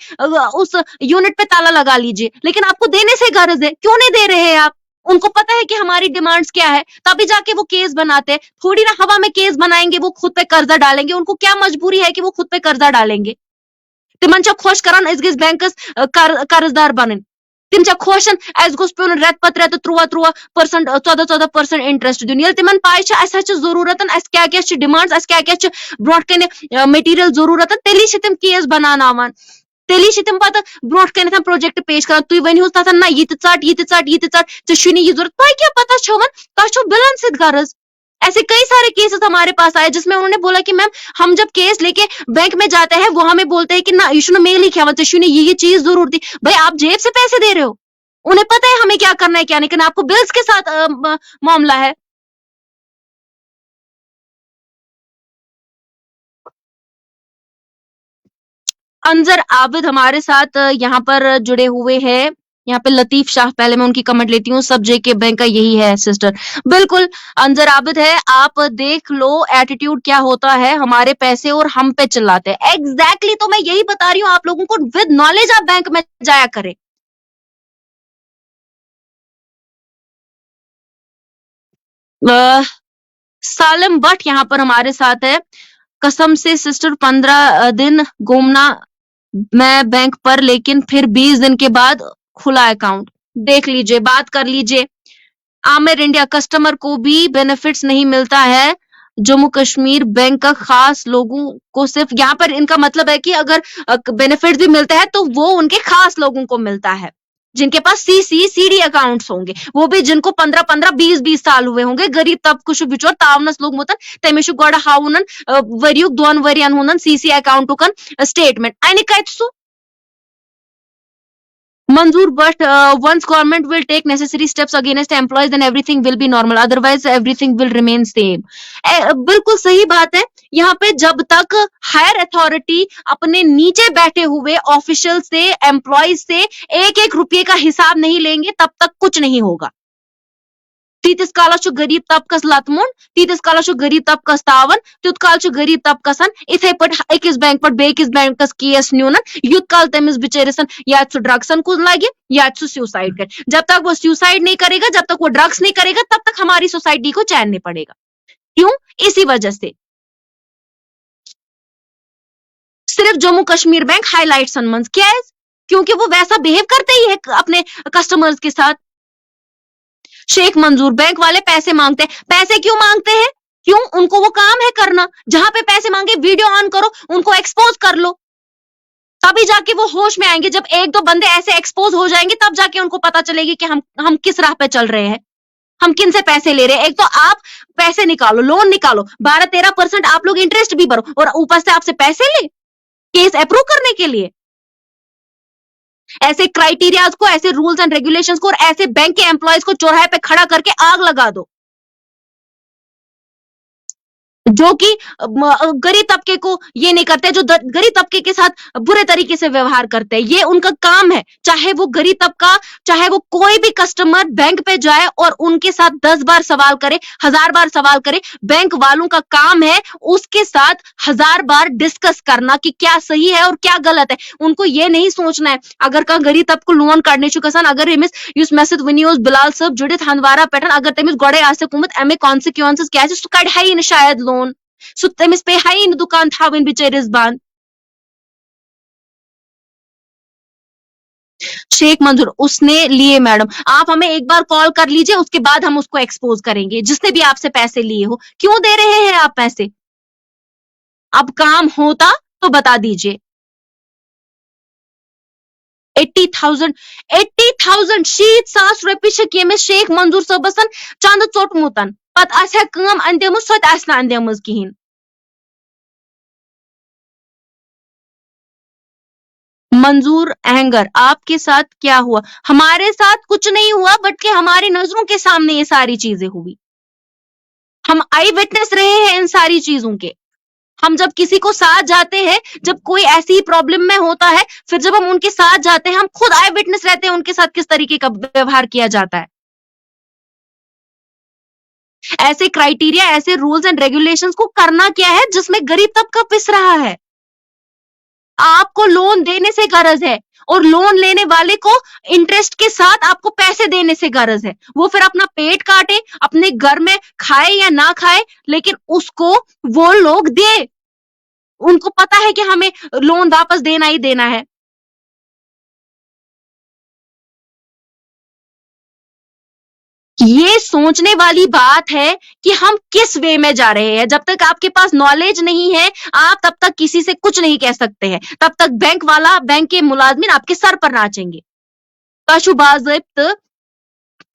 उस यूनिट पे ताला लगा लीजिए, लेकिन आपको देने से कर्ज है, क्यों नहीं दे रहे हैं आप? उनको पता है कि हमारी डिमांड्स क्या है, तभी जाके वो केस बनाते हैं। थोड़ी ना हवा में केस बनाएंगे, वो खुद पे कर्जा डालेंगे। उनको क्या मजबूरी है कि वो खुद पे कर्जा डालेंगे? तिमन खुश करान अस बैंकस कर्जदार बन, तिम खुशन अस गोस पे रेत पत रेत 13% 14% इंटरेस्ट दिन, ये तिमन पाई अस जरूरत, अस क्या डिमांड्स, अस क्या ब्रोट कन मटीरियल जरूरत, तेली तिम केस बनानावान, तेली तिम पत ब्रोट कन प्रोजेक्ट पेश करान। तुम वनो तथन ना ये ट ये ट ये जरूरत, तुम क्या पता छो तह बिलन सत गर्ज। ऐसे कई सारे केसेस हमारे पास आए जिसमें उन्होंने बोला कि मैम हम जब केस लेके बैंक में जाते हैं वो हमें बोलते हैं कि ना यू मेल ही क्या ने ये चीज जरूर थी। भाई आप जेब से पैसे दे रहे हो, उन्हें पता है हमें क्या करना है क्या नहीं, लेकिन आपको बिल्स के साथ मामला है। अंजर आबिद हमारे साथ यहाँ पर जुड़े हुए हैं। यहाँ पे लतीफ शाह, पहले मैं उनकी कमेंट लेती हूँ, सब जेके बैंक का यही है सिस्टर। बिल्कुल अंजर आबिद है, आप देख लो एटीट्यूड क्या होता है, हमारे पैसे और हम पे चिल्लाते हैं। एग्जैक्टली, तो मैं यही बता रही हूँ आप लोगों को, विद नॉलेज आप बैंक में जाया करें। सालिम बट यहाँ पर हमारे साथ है, कसम से सिस्टर 15 दिन घूमना मैं बैंक पर, लेकिन फिर 20 दिन के बाद खुला अकाउंट। देख लीजिए, बात कर लीजिए। आमिर इंडिया कस्टमर को भी बेनिफिट्स नहीं मिलता है। जम्मू कश्मीर बैंक का खास लोगों को सिर्फ, यहाँ पर इनका मतलब है कि अगर बेनिफिट्स भी मिलता है तो वो उनके खास लोगों को मिलता है, जिनके पास सीडी अकाउंट्स होंगे, वो भी जिनको 15-15 20-20 साल हुए होंगे। गरीब तबको बिचोर तावनस लोग तमिस गोड़ हावन वरियुक 2 वरियन हुंदन सीसी अकाउंटुकन स्टेटमेंट अने कत सु Manzoor, but once government will take necessary steps against employees, then everything will be normal. Otherwise, everything will remain same. बिल्कुल सही बात है। यहाँ पे जब तक हायर अथॉरिटी अपने नीचे बैठे हुए ऑफिशियल से, एम्प्लॉयज से एक एक रुपये का हिसाब नहीं लेंगे, तब तक कुछ नहीं होगा। तीतिस कालस गरीब तबकस लतमुन, तीतिस कालस गरीब तबकस तावन, तुत काल गरीब तबकसन इथे पट अकिस बैंक पट बेकिस बैंकस केस न्यून, युत काल तमिस बिचारिसन या सु ड्रग्सन कुछ लगे या सु सुसाइड करे। जब तक वो सुसाइड नहीं करेगा, जब तक वो ड्रग्स नहीं करेगा, तब तक हमारी सोसाइटी को चैन नहीं पड़ेगा। क्यों? इसी वजह से सिर्फ जम्मू कश्मीर बैंक हाईलाइट सनमंस क्या है, क्योंकि वो वैसा बिहेव करते ही है अपने कस्टमर्स के साथ। शेख मंजूर, बैंक वाले पैसे मांगते हैं। पैसे क्यों मांगते हैं? क्यों? उनको वो काम है करना। जहां पे पैसे मांगे वीडियो ऑन करो, उनको एक्सपोज कर लो, तभी जाके वो होश में आएंगे। जब एक दो बंदे ऐसे एक्सपोज हो जाएंगे, तब जाके उनको पता चलेगी कि हम किस राह पे चल रहे हैं, हम किन से पैसे ले रहे हैं। एक तो आप पैसे निकालो, लोन निकालो, 12-13% आप लोग इंटरेस्ट भी भरो, और ऊपर से आपसे पैसे ले केस अप्रूव करने के लिए। ऐसे क्राइटेरियाज को, ऐसे रूल्स एंड रेगुलेशंस को और ऐसे बैंक के एम्प्लॉयज को चौराहे पे खड़ा करके आग लगा दो, जो कि गरीब तबके को ये नहीं करते, जो गरीब तबके के साथ बुरे तरीके से व्यवहार करते हैं। ये उनका काम है। चाहे वो गरीब तबका, चाहे वो कोई भी कस्टमर बैंक पे जाए और उनके साथ 10 बार सवाल करे, 1000 बार सवाल करे, बैंक वालों का काम है उसके साथ 1000 बार डिस्कस करना कि क्या सही है और क्या गलत है। उनको ये नहीं सोचना है अगर का गरीब तबको लोन काटने गसान, अगर अमिस युस मे सत वनियो बिलाल साहब जुड़ित हंदवारा पे, अगर तमिस गोड़े आसमुत अमे कॉन्सिक्वेंसेस क्या सह कड़ है शायद लोन, सु तमिस पे है दुकान थावन बिचारिस बंद। शेख मंजूर उसने लिए मैडम, आप हमें एक बार कॉल कर लीजिए, उसके बाद हम उसको एक्सपोज करेंगे, जिसने भी आपसे पैसे लिए हो। क्यों दे रहे हैं आप पैसे? अब काम होता तो बता दीजिए। 80,000 शीत सास रुपये केमिस शेख मंजूर सबसन चंद चोटमुतन, पत आसे काम अंदेमुत सत आसना अंदेमुज किहिन। मंजूर अहंगर, आपके साथ क्या हुआ? हमारे साथ कुछ नहीं हुआ, बट कि हमारी नजरों के सामने ये सारी चीजें हुई। हम आई विटनेस रहे हैं इन सारी चीजों के। हम जब किसी को साथ जाते हैं, जब कोई ऐसी प्रॉब्लम में होता है, फिर जब हम उनके साथ जाते हैं, हम खुद आई विटनेस रहते हैं उनके साथ किस तरीके का व्यवहार किया जाता है। ऐसे क्राइटेरिया, ऐसे रूल्स एंड रेगुलेशंस को करना क्या है जिसमें गरीब तबका पिस रहा है। आपको लोन देने से गरज है, और लोन लेने वाले को इंटरेस्ट के साथ आपको पैसे देने से गरज है। वो फिर अपना पेट काटे, अपने घर में खाए या ना खाए, लेकिन उसको वो लोग दे। उनको पता है कि हमें लोन वापस देना ही देना है। ये सोचने वाली बात है कि हम किस वे में जा रहे हैं। जब तक आपके पास नॉलेज नहीं है, आप तब तक किसी से कुछ नहीं कह सकते हैं। तब तक बैंक वाला, बैंक के मुलाजमिन आपके सर पर नाचेंगे। तशु बाज़ाब्त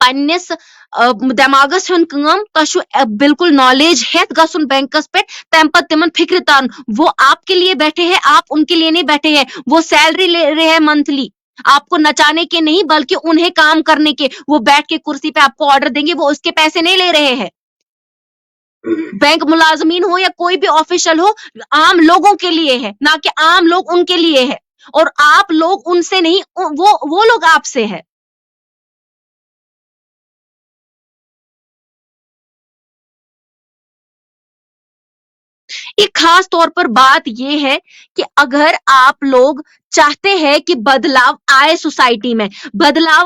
पन्निस दिमागस हुन काम, तशु बिल्कुल नॉलेज हेत गसुन बैंकस पे, तम पत तिमन फिक्र तान। वो आपके लिए बैठे हैं, आप उनके लिए नहीं बैठे हैं। वो सैलरी ले रहे हैं मंथली, आपको नचाने के नहीं, बल्कि उन्हें काम करने के। वो बैठ के कुर्सी पे आपको ऑर्डर देंगे, वो उसके पैसे नहीं ले रहे हैं। बैंक मुलाजमीन हो या कोई भी ऑफिशियल हो, आम लोगों के लिए है, ना कि आम लोग उनके लिए है। और आप लोग उनसे नहीं, वो लोग आपसे है। ये खास तौर पर बात ये है कि अगर आप लोग चाहते हैं कि बदलाव आए सोसाइटी में, बदलाव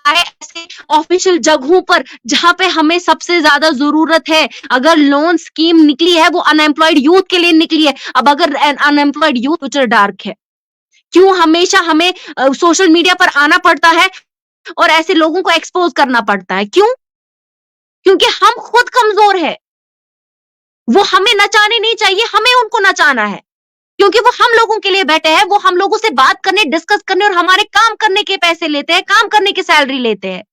है ऐसे ऑफिशियल जगहों पर जहां पे हमें सबसे ज्यादा जरूरत है। अगर लोन स्कीम निकली है वो अनएम्प्लॉयड यूथ के लिए निकली है। अब अगर अनएम्प्लॉयड यूथ फ्यूचर डार्क है, क्यों हमेशा हमें सोशल मीडिया पर आना पड़ता है और ऐसे लोगों को एक्सपोज करना पड़ता है? क्यों? क्योंकि हम खुद कमजोर है। वो हमें नचाने नहीं चाहिए, हमें उनको नचाना है, क्योंकि वो हम लोगों के लिए बैठे हैं। वो हम लोगों से बात करने, डिस्कस करने और हमारे काम करने के पैसे लेते हैं, काम करने की सैलरी लेते हैं।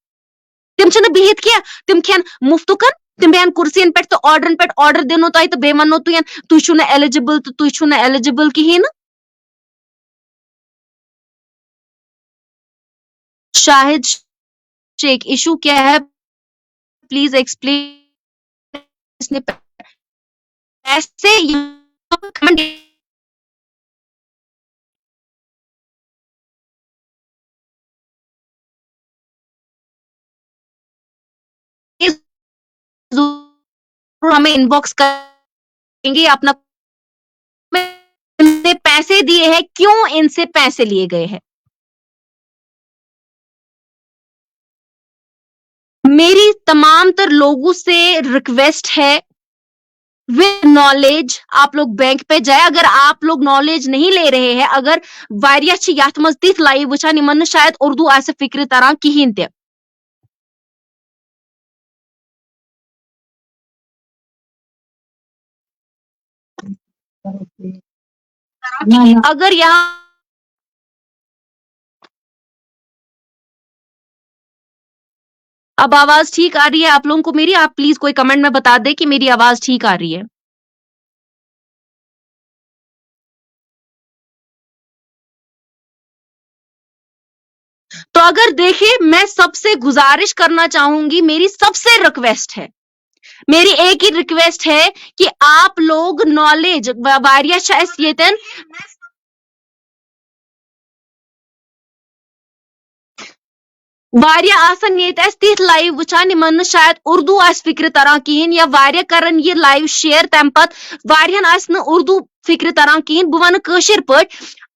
तिम छन बिहित किया, तिम खेन मुफ्तुकन, तिम बेहन कुर्सियन पे तो ऑर्डर देनो तो तो बेमनो तु छु न एलिजिबल तो तु छु न एलिजिबल किहिन। शाहिद शेख, इशू क्या है प्लीज एक्सप्लेन। इसने पैसे कमेंट जरूर हमें इनबॉक्स करेंगे अपना। इनसे पैसे दिए हैं, क्यों इनसे पैसे लिए गए हैं? मेरी तमाम तर लोगों से रिक्वेस्ट है, विद नॉलेज आप लोग बैंक पे जाए। अगर आप लोग नॉलेज नहीं ले रहे हैं, अगर वारिया छ याथ मज तिथ लाइव वुचान यमन शायद उर्दू आसे फिक्र तरह किहिन ते। अगर यहाँ अब आवाज ठीक आ रही है आप लोगों को मेरी? आप प्लीज कोई कमेंट में बता दे कि मेरी आवाज ठीक आ रही है। तो अगर देखिए, मैं सबसे गुजारिश करना चाहूंगी, मेरी सबसे रिक्वेस्ट है, मेरी एक ही रिक्वेस्ट है कि आप लोग नॉलेज वारिया शायद वारिया आसन ये तिथ लाइव वुचान यमन शायद उर्दू आस फिक्र तरह किहिन, या वारिया करन ये लाइव शेयर तम पत वारियन आस न उर्दू फिक्र तरह किहिन। बह वन कशिर पट,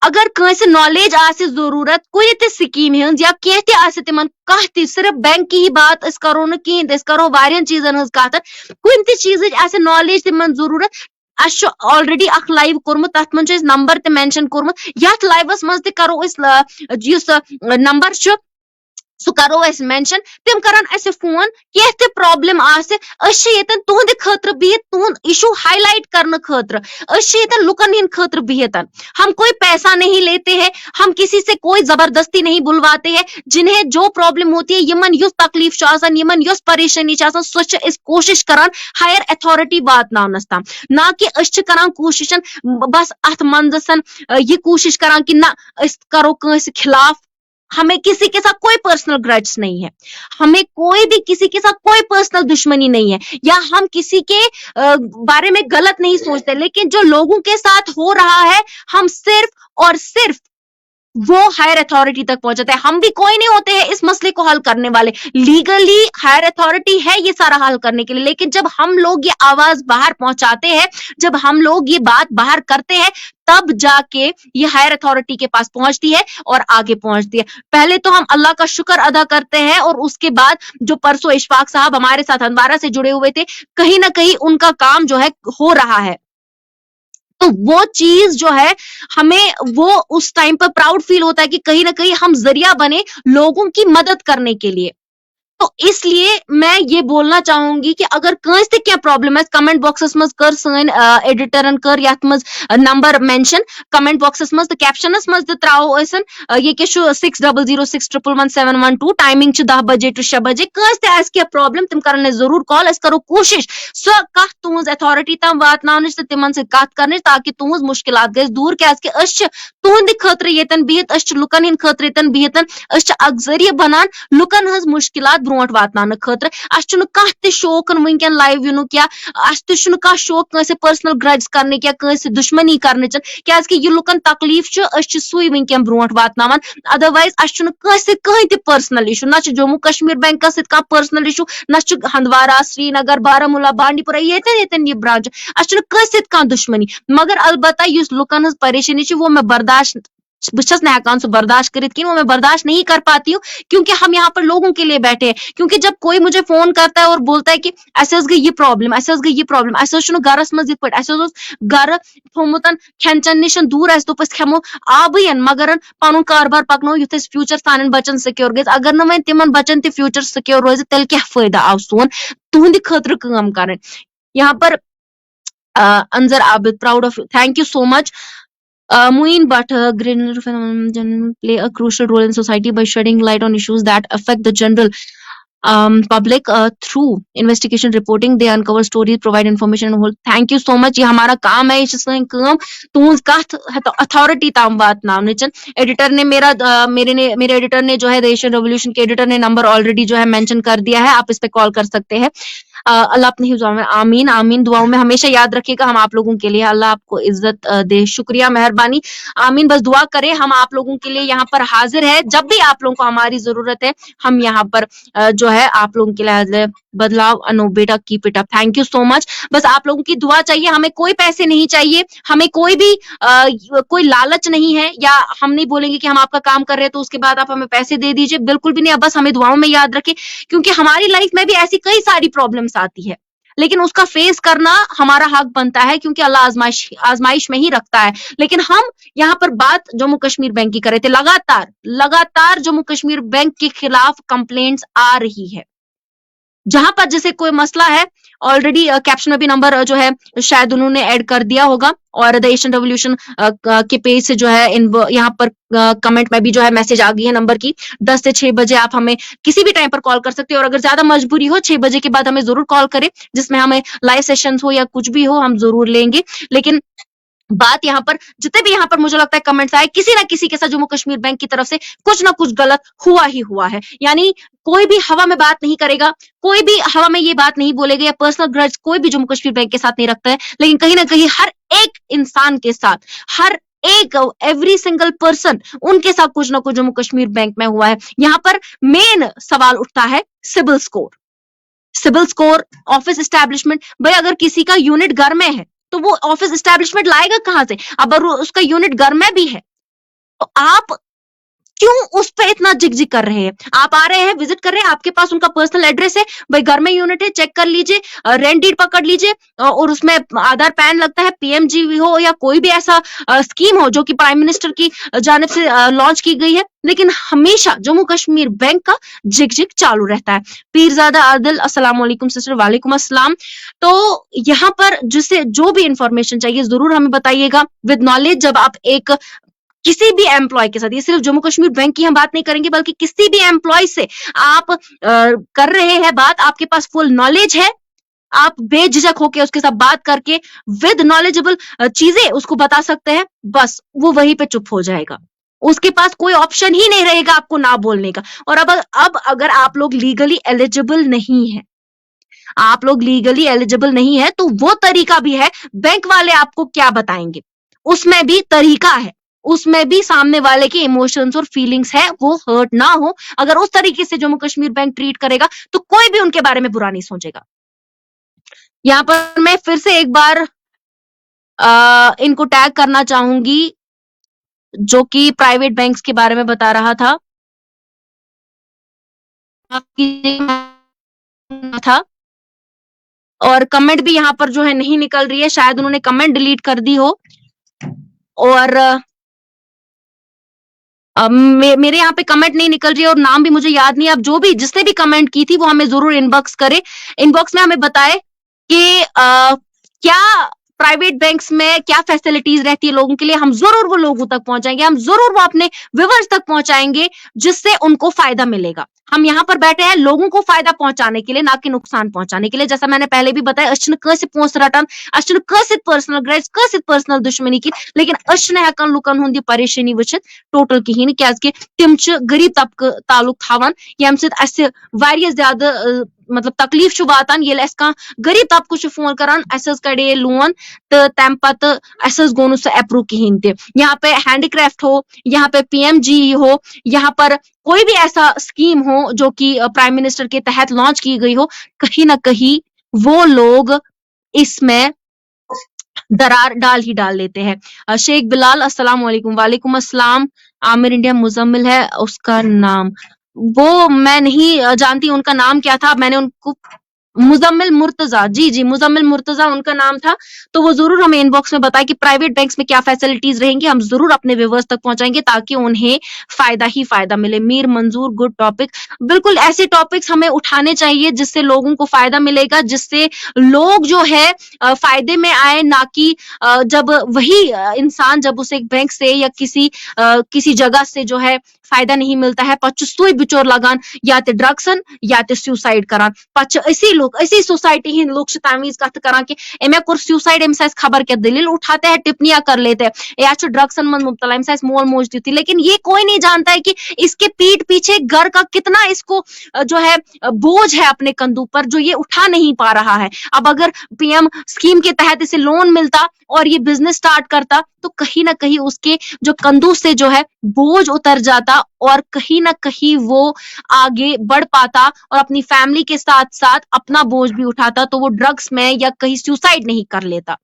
अगर कंसे नॉलेज आसे जरूरत कोई ते स्कीम हिंज या कह ते आसे तिमन कह ते, सिर्फ बैंक की ही बात अस करो न किहिन, अस करो वारियन चीजन हज कथ, कुन ते चीज आसे नॉलेज तिमन जरूरत। अस ऑलरेडी अख लाइव कोरमुत, तथ मन नंबर ते मेंशन कोरमुत, यथ लाइवस मज ते करो इस युस नंबर छ सु करो अस मेंशन, तिम करन अस फोन, कह ते प्रॉब्लम आसे अस यतन तुहंद खतर बिहित, तुहंद इशू हाईलाइट करने खतर अस यतन लुकन हिंद खतर बिहितन। हम कोई पैसा नहीं लेते हैं, हम किसी से कोई जबरदस्ती नहीं बुलवाते हैं। जिन्हें जो प्रॉब्लम होती है, यमन युस तकलीफ छ आसान, यमन युस परेशानी छ आसान, सो छ इस कोशिश करान हायर अथॉरिटी वातनावनस ताम, ना कि अस छ करान कोशिशन बस अथ मंजसन ये कोशिश करान कि ना अस करो कंस खिलाफ। हमें किसी के साथ कोई पर्सनल ग्रज नहीं है, हमें कोई भी किसी के साथ कोई पर्सनल दुश्मनी नहीं है, या हम किसी के बारे में गलत नहीं सोचते, लेकिन जो लोगों के साथ हो रहा है, हम सिर्फ और सिर्फ वो हायर अथॉरिटी तक पहुंचाते हैं। हम भी कोई नहीं होते हैं इस मसले को हल करने वाले, लीगली हायर अथॉरिटी है ये सारा हल करने के लिए, लेकिन जब हम लोग ये आवाज बाहर पहुंचाते हैं, जब हम लोग ये बात बाहर करते हैं, तब जाके ये हायर अथॉरिटी के पास पहुंचती है और आगे पहुंचती है। पहले तो हम अल्लाह का शुक्र अदा करते हैं, और उसके बाद जो परसों इशफाक साहब हमारे साथ हंदवारा से जुड़े हुए थे, कहीं ना कहीं उनका काम जो है हो रहा है। तो वो चीज जो है, हमें वो उस टाइम पर प्राउड फील होता है कि कहीं ना कहीं हम जरिया बने लोगों की मदद करने के लिए। तो इसलिए मैं ये बोलना चाहूंगी कि अगर कंस ते क्या प्रॉब्लम है, कमेंट बॉक्सेस मज कर सन एडिटरन कर यात मज नंबर मेंशन कमेंट बॉक्सेस मज तो कैप्शनस मज त्राओ असन ये के 6006111712 टाइमिंग 10 बजे टू 6 बजे। कंस ते आस क्या प्रॉब्लम तिम करने जरूर कॉल, अस करो कोशिश सो कह तुहज अथॉरिटी तम वातनावनिच तो तिमन से कथ करनिच, ताकि तुहज मुश्किलात गस दूर। क्या कि अस तुहंद खतर येतन बिहित, अस लुकन हिंद खतर येतन बिहितन, अस अक जरिया बनान लुकन हज मुश्किलात ब्रोट वातनान खतर। अस कह ते शौकन वनकन लाइव युनुक, या अस कह शौक कंसे पर्सनल ग्रज करने या कंसे दुश्मनी करने, क्या कि यह लुकन तकलीफ अस सुई वनकन ब्रोट वातनावान। अदरवाइज अस कंसे कहीं ते पर्सनल इशू, ना जम्मू कश्मीर बैंक सह पर्सनल इशू, ना हंदवारा श्रीनगर बारामूला बांडीपुरा ये ब्रांच, अस कंसे दुश्मनी। मगर अलबत्ता युस लुकन हज परेशानी वो मैं बर्दाश्त बस ना हकान सो बर्दाश्त करित कि वो मैं बर्दाश्त नहीं कर पाती हूँ, क्योंकि हम यहाँ पर लोगों के लिए बैठे हैं। क्योंकि जब कोई मुझे फोन करता है और बोलता है कि ऐसे गई ये प्रॉब्लम, ऐसे गई ये प्रॉब्लम, ऐसे गरस मज इत पे गर थोमुतन खेन चन निश दूर तो खेमो आबन मगर पन कारबार पकनो युथ फ्यूचर सान बचन सिक्योर गई। अगर न वन तिमन बचन ते फ्यूचर सिक्योर रोज तेल क्या फायदा आव सोन तुहंद खतर काम कर। यहाँ पर Anjar Abid, proud of you, thank you so much. Muin Bhatt, Greener phenomenon play a crucial role in society by shedding light on issues that affect the general public through investigation reporting. They uncover stories, provide information and whole. Thank you so much. ये हमारा काम है, इससे काम तुम कथ authority ताम बात नाम निचन एडिटर ने मेरे एडिटर ने जो है एशियन रेवोल्यूशन के एडिटर ने नंबर ऑलरेडी जो है मेंशन कर दिया है, आप इस पे कॉल कर सकते हैं। अल्लाह अपनी हिफ्ज़ में, आमीन आमीन। दुआओं में हमेशा याद रखिएगा, हम आप लोगों के लिए, अल्लाह आपको इज्जत दे। शुक्रिया, मेहरबानी, आमीन। बस दुआ करें, हम आप लोगों के लिए यहाँ पर हाजिर है। जब भी आप लोगों को हमारी जरूरत है, हम यहाँ पर जो है आप लोगों के लिए हाजिर है। बदलाव अनु बेटा, keep it up, thank you so much. बस आप लोगों की दुआ चाहिए, हमें कोई पैसे नहीं चाहिए, हमें कोई भी कोई लालच नहीं है, या हम नहीं बोलेंगे कि हम आपका काम कर रहे हैं तो उसके बाद आप हमें पैसे दे दीजिए, बिल्कुल भी नहीं। बस हमें दुआओं में याद रखें, क्योंकि हमारी लाइफ में भी ऐसी कई सारी प्रॉब्लम्स आती है, लेकिन उसका फेस करना हमारा हक बनता है, क्योंकि अल्लाह आजमाइश में ही रखता है। लेकिन हम यहाँ पर बात जम्मू कश्मीर बैंक की कर रहे थे। लगातार जम्मू कश्मीर बैंक के खिलाफ कंप्लेंट्स आ रही है। जहां पर जैसे कोई मसला है, ऑलरेडी कैप्शन में भी नंबर जो है शायद उन्होंने ऐड कर दिया होगा, और द एशियन रेवोल्यूशन के पेज से जो है यहाँ पर कमेंट में भी जो है मैसेज आ गई है नंबर की। 10 से 6 बजे आप हमें किसी भी टाइम पर कॉल कर सकते हो, और अगर ज्यादा मजबूरी हो 6 बजे के बाद हमें जरूर कॉल करें, जिसमें हमें लाइव सेशंस हो या कुछ भी हो, हम जरूर लेंगे। लेकिन बात यहाँ पर जितने भी यहाँ पर मुझे लगता है कमेंट्स आए, किसी ना किसी के साथ जम्मू कश्मीर बैंक की तरफ से कुछ ना कुछ गलत हुआ ही हुआ है। यानी कोई भी हवा में बात नहीं करेगा, कोई भी हवा में ये बात नहीं बोलेगा, या पर्सनल ग्रज कोई भी जम्मू कश्मीर बैंक के साथ नहीं रखता है, लेकिन कहीं ना कहीं हर एक इंसान के साथ, हर एक एवरी सिंगल पर्सन, उनके साथ कुछ ना कुछ जम्मू कश्मीर बैंक में हुआ है। यहाँ पर मेन सवाल उठता है सिबिल स्कोर, ऑफिस एस्टेब्लिशमेंट। भाई अगर किसी का यूनिट घर में है तो वो ऑफिस एस्टेब्लिशमेंट लाएगा कहां से? अब उसका यूनिट घर में भी है तो आप क्यों उस पे इतना जिग कर रहे हैं? आप आ रहे हैं, विजिट कर रहे हैं, आपके पास उनका पर्सनल एड्रेस है, भाई घर में यूनिट है, चेक कर लीजिए, रेंट डीड पकड़ लीजिए, और उसमें आधार पैन लगता है, पीएमजी हो या कोई भी ऐसा स्कीम हो जो कि प्राइम मिनिस्टर की जानिब से लॉन्च की गई है, लेकिन हमेशा जम्मू कश्मीर बैंक का जिग चालू रहता है। पीरजादा आदिल, अस्सलाम वालेकुम सिस्टर। वालेकुम अस्सलाम। तो यहाँ पर जिसे जो भी इंफॉर्मेशन चाहिए जरूर हमें बताइएगा विद नॉलेज। जब आप एक किसी भी एम्प्लॉय के साथ, ये सिर्फ जम्मू कश्मीर बैंक की हम बात नहीं करेंगे, बल्कि किसी भी एम्प्लॉय से आप कर रहे हैं बात, आपके पास फुल नॉलेज है, आप बेझिझक होकर उसके साथ बात करके विद नॉलेजेबल चीजें उसको बता सकते हैं, बस वो वहीं पे चुप हो जाएगा, उसके पास कोई ऑप्शन ही नहीं रहेगा आपको ना बोलने का। और अब अगर आप लोग लीगली एलिजिबल नहीं है, आप लोग लीगली एलिजिबल नहीं है, तो वो तरीका भी है, बैंक वाले आपको क्या बताएंगे उसमें भी तरीका है, उसमें भी सामने वाले के इमोशंस और फीलिंग्स है, वो हर्ट ना हो। अगर उस तरीके से जम्मू कश्मीर बैंक ट्रीट करेगा तो कोई भी उनके बारे में बुरा नहीं सोचेगा। यहां पर मैं फिर से एक बार इनको टैग करना चाहूंगी जो कि प्राइवेट बैंक्स के बारे में बता रहा था और कमेंट भी यहाँ पर जो है नहीं निकल रही है, शायद उन्होंने कमेंट डिलीट कर दी हो। और मेरे यहाँ पे कमेंट नहीं निकल रही है और नाम भी मुझे याद नहीं है। अब जो भी जिसने भी कमेंट की थी वो हमें जरूर इनबॉक्स करे, इनबॉक्स में हमें बताए कि क्या प्राइवेट बैंक्स में क्या फैसिलिटीज रहती है लोगों के लिए। हम जरूर वो लोगों तक पहुंचाएंगे, हम जरूर वो अपने व्यूअर्स तक पहुंचाएंगे जिससे उनको फायदा मिलेगा। हम यहाँ पर बैठे हैं लोगों को फायदा पहुंचाने के लिए, ना कि नुकसान पहुंचाने के लिए। जैसा मैंने पहले भी बताया, अश्न कैसे पोस्ट रटन, अश्न कैसे पर्सनल ग्रेज, कैसे पर्सनल दुश्मनी की, लेकिन अश्न हेकन लुकन हुंदी परेशानी वुचित टोटल कहीं क्या तिम गरीब तबक तालुक थावन यम सत वारिया ज्यादा मतलब तकलीफ छु वातान येल अस का गरीब तबक छु फोन करान अस कड़े लोन तो तम पत अस गो नु अप्रूव कहीं ते। यहाँ पे हैंडीक्राफ्ट हो, यहाँ पे पीएमजी हो, यहाँ पर कोई भी ऐसा स्कीम हो जो कि प्राइम मिनिस्टर के तहत लॉन्च की गई हो, कहीं ना कहीं वो लोग इसमें दरार डाल देते हैं। शेख बिलाल अस्सलाम वालेकुम। वालेकुम अस्सलाम। आमिर इंडिया मुजम्मिल है उसका नाम, वो मैं नहीं जानती उनका नाम क्या था। मैंने उनको मुजम्मिल मुर्तजा, जी जी मुजम्मिल मुर्तजा उनका नाम था। तो वो जरूर हमें इनबॉक्स में बताए कि प्राइवेट बैंक्स में क्या फैसिलिटीज रहेंगी, हम जरूर अपने व्यूअर्स तक पहुंचाएंगे ताकि उन्हें फायदा ही फायदा मिले। मीर मंजूर गुड टॉपिक, बिल्कुल ऐसे टॉपिक्स हमें उठाने चाहिए जिससे लोगों को फायदा मिलेगा, जिससे लोग जो है फायदे में आए, ना कि जब वही इंसान जब उसे एक बैंक से या किसी जगह से जो है फायदा नहीं मिलता है पछ सुई बिचोर लगान या ते ड्रग्सन या ते सुसाइड करान। पछ ऐसी सोसाइटी ही लोग तमीज कथ करा कि एमे कोर सुसाइड एम साइज खबर के दलील उठाते हैं, टिप्पणियां कर लेते हैं, या ड्रग्सन मन मुब्तला एम साइज मोल मोज दी थी। लेकिन ये कोई नहीं जानता है कि इसके पीठ पीछे घर का कितना इसको जो है बोझ है अपने कंधों पर, जो ये उठा नहीं पा रहा है। अब अगर पीएम स्कीम के तहत इसे लोन मिलता और ये बिजनेस स्टार्ट करता तो कहीं ना कहीं उसके जो कंधों से जो है बोझ उतर जाता और कहीं ना कहीं वो आगे बढ़ पाता और अपनी फैमिली के साथ साथ अपना बोझ भी उठाता, तो वो ड्रग्स में या कहीं सुसाइड नहीं कर लेता।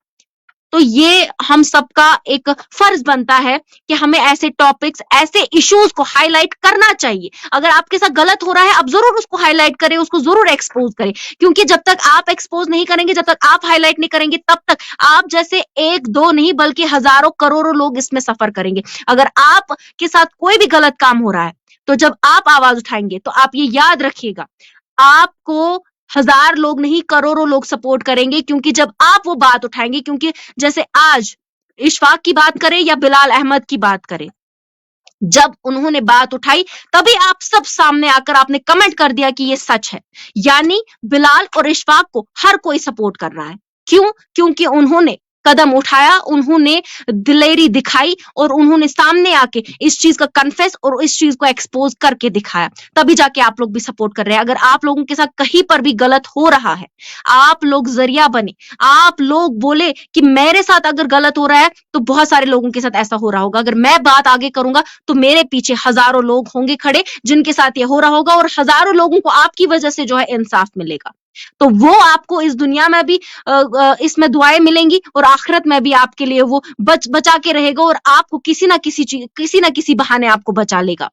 तो ये हम सबका एक फर्ज बनता है कि हमें ऐसे टॉपिक्स, ऐसे इश्यूज को हाईलाइट करना चाहिए। अगर आपके साथ गलत हो रहा है, आप जरूर उसको हाईलाइट करें, उसको जरूर एक्सपोज करें, क्योंकि जब तक आप एक्सपोज नहीं करेंगे, जब तक आप हाईलाइट नहीं करेंगे, तब तक आप जैसे एक दो नहीं बल्कि हजारों करोड़ों लोग इसमें सफर करेंगे। अगर आप के साथ कोई भी गलत काम हो रहा है तो जब आप आवाज उठाएंगे तो आप ये याद रखिएगा, आपको हजार लोग नहीं करोड़ों लोग सपोर्ट करेंगे, क्योंकि जब आप वो बात उठाएंगे, क्योंकि जैसे आज इशफाक की बात करें या बिलाल अहमद की बात करें, जब उन्होंने बात उठाई तभी आप सब सामने आकर आपने कमेंट कर दिया कि ये सच है। यानी बिलाल और इशफाक को हर कोई सपोर्ट कर रहा है। क्यों? क्योंकि उन्होंने कदम उठाया, उन्होंने दिलेरी दिखाई और उन्होंने सामने आके इस चीज का कन्फेस और इस चीज को एक्सपोज करके दिखाया, तभी जाके आप लोग भी सपोर्ट कर रहे हैं। अगर आप लोगों के साथ कहीं पर भी गलत हो रहा है, आप लोग जरिया बने, आप लोग बोले कि मेरे साथ अगर गलत हो रहा है तो बहुत सारे लोगों के साथ ऐसा हो रहा होगा, अगर मैं बात आगे करूंगा तो मेरे पीछे हजारों लोग होंगे खड़े जिनके साथ ये हो रहा होगा और हजारों लोगों को आपकी वजह से जो है इंसाफ मिलेगा। तो वो आपको इस दुनिया में भी इसमें दुआएं मिलेंगी और आखिरत में भी आपके लिए वो बचा के रहेगा और आपको किसी ना किसी बहाने आपको बचा लेगा।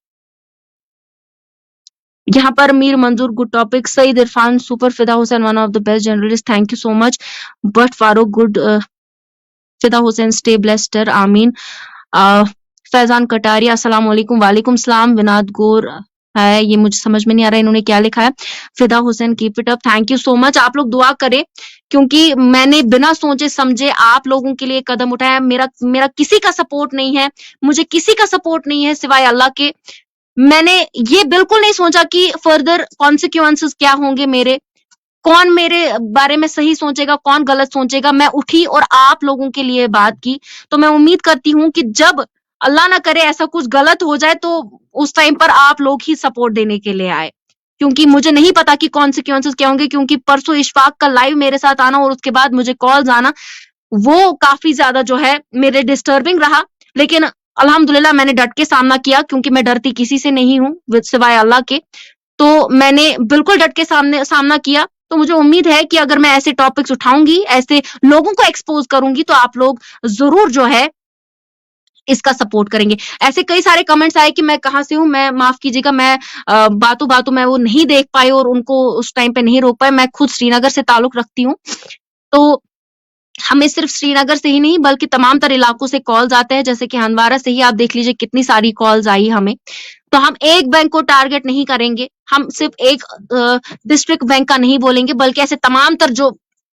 यहाँ पर Mir Manzoor good topic, Syed Irfan super, Fida Hussain one of the best journalist, thank you so much, but Farooq good, Fida Hussain stay ब्लेस्टर, आमीन। फैजान कटारिया अस्सलाम वालेकुम। वालेकुम सलाम। विनाद गौर है, ये मुझे समझ में नहीं आ रहा है इन्होंने क्या लिखा है। फिदा Hussain keep it up, thank you so much. आप लोग दुआ करें क्योंकि मैंने बिना सोचे समझे आप लोगों के लिए कदम उठाया। मेरा किसी का सपोर्ट नहीं है, मुझे किसी का सपोर्ट नहीं है सिवाय अल्लाह के। मैंने ये बिल्कुल नहीं सोचा कि फर्दर कॉन्सिक्वेंसेस क्या होंगे मेरे, कौन मेरे बारे में सही सोचेगा, कौन गलत सोचेगा। मैं उठी और आप लोगों के लिए बात की, तो मैं उम्मीद करती हूँ कि जब अल्लाह ना करे ऐसा कुछ गलत हो जाए तो उस टाइम पर आप लोग ही सपोर्ट देने के लिए आए, क्योंकि मुझे नहीं पता कि कॉन्सिक्वेंसेस क्या होंगे। क्योंकि परसों इशफाक का लाइव मेरे साथ आना और उसके बाद मुझे कॉल्स आना, वो काफी ज्यादा जो है मेरे डिस्टर्बिंग रहा, लेकिन अल्हम्दुलिल्लाह मैंने डट के सामना किया, क्योंकि मैं डरती किसी से नहीं हूँ सिवाय अल्लाह के। तो मैंने बिल्कुल डट के सामना किया। तो मुझे उम्मीद है कि अगर मैं ऐसे टॉपिक्स उठाऊंगी, ऐसे लोगों को एक्सपोज करूंगी, तो आप लोग जरूर जो है इसका सपोर्ट करेंगे। ऐसे कई सारे कमेंट्स आए कि मैं कहाँ से हूँ, मैं माफ कीजिएगा, मैं बातों बातों में वो नहीं देख पाई और उनको उस टाइम पे नहीं रोक पाए। मैं खुद श्रीनगर से ताल्लुक रखती हूँ, तो हमें सिर्फ श्रीनगर से ही नहीं बल्कि तमाम तर इलाकों से कॉल्स आते हैं। जैसे कि हंदवारा से ही आप देख लीजिए कितनी सारी कॉल्स आई हमें। तो हम एक बैंक को टारगेट नहीं करेंगे, हम सिर्फ एक डिस्ट्रिक्ट बैंक का नहीं बोलेंगे, बल्कि ऐसे तमाम तर जो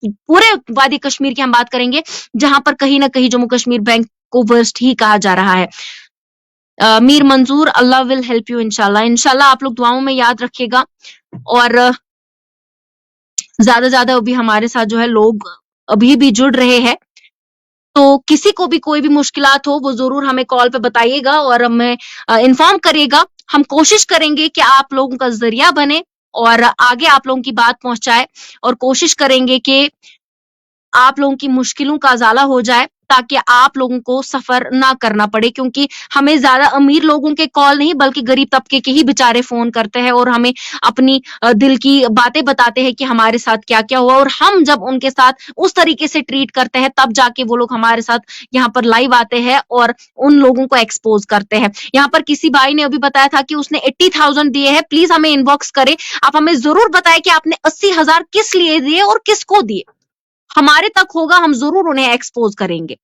पूरे वादी कश्मीर की हम बात करेंगे जहां पर कहीं ना कहीं जम्मू कश्मीर बैंक को वर्स्ट ही कहा जा रहा है। मीर मंजूर, अल्लाह विल हेल्प यू इंशाल्लाह आप लोग दुआओं में याद रखिएगा और ज्यादा अभी हमारे साथ जो है लोग अभी भी जुड़ रहे हैं। तो किसी को भी कोई भी मुश्किलात हो वो जरूर हमें कॉल पे बताइएगा और हमें इन्फॉर्म करिएगा। हम कोशिश करेंगे कि आप लोगों का जरिया बने और आगे आप लोगों की बात पहुंचाए, और कोशिश करेंगे कि आप लोगों की मुश्किलों का अजाला हो जाए ताकि आप लोगों को सफर ना करना पड़े, क्योंकि हमें ज्यादा अमीर लोगों के कॉल नहीं बल्कि गरीब तबके के ही बेचारे फोन करते हैं और हमें अपनी दिल की बातें बताते हैं कि हमारे साथ क्या क्या हुआ, और हम जब उनके साथ उस तरीके से ट्रीट करते हैं तब जाके वो लोग हमारे साथ यहाँ पर लाइव आते हैं और उन लोगों को एक्सपोज करते हैं। यहाँ पर किसी भाई ने अभी बताया था कि उसने 80,000 दिए हैं। प्लीज हमें इनबॉक्स करें, आप हमें जरूर बताएं कि आपने 80,000 किस लिए दिए और किसको दिए। हमारे तक होगा, हम जरूर उन्हें एक्सपोज करेंगे।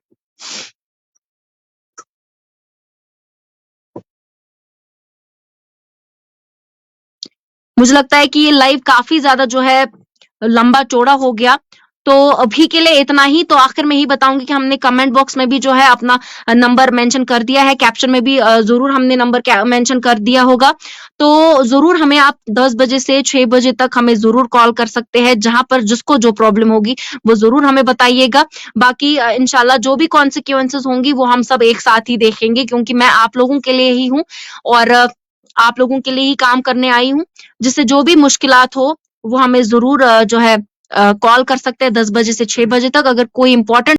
मुझे लगता है कि ये लाइव काफी ज्यादा जो है लंबा चौड़ा हो गया, तो अभी के लिए इतना ही। तो आखिर में ही बताऊंगी कि हमने कमेंट बॉक्स में भी जो है अपना नंबर मेंशन कर दिया है, कैप्शन में भी जरूर हमने नंबर मेंशन कर दिया होगा। तो जरूर हमें आप 10 बजे से 6 बजे तक हमें जरूर कॉल कर सकते हैं, जहां पर जिसको जो प्रॉब्लम होगी वो जरूर हमें बताइएगा। बाकी इंशाल्लाह जो भी कॉन्सिक्वेंसेस होंगी वो हम सब एक साथ ही देखेंगे, क्योंकि मैं आप लोगों के लिए ही हूँ और आप लोगों के लिए ही काम करने आई हूँ। जिससे जो भी मुश्किलात हो वो हमें जरूर जो है कॉल कर सकते हैं 10 बजे से 6 बजे तक। अगर कोई इंपॉर्टेंट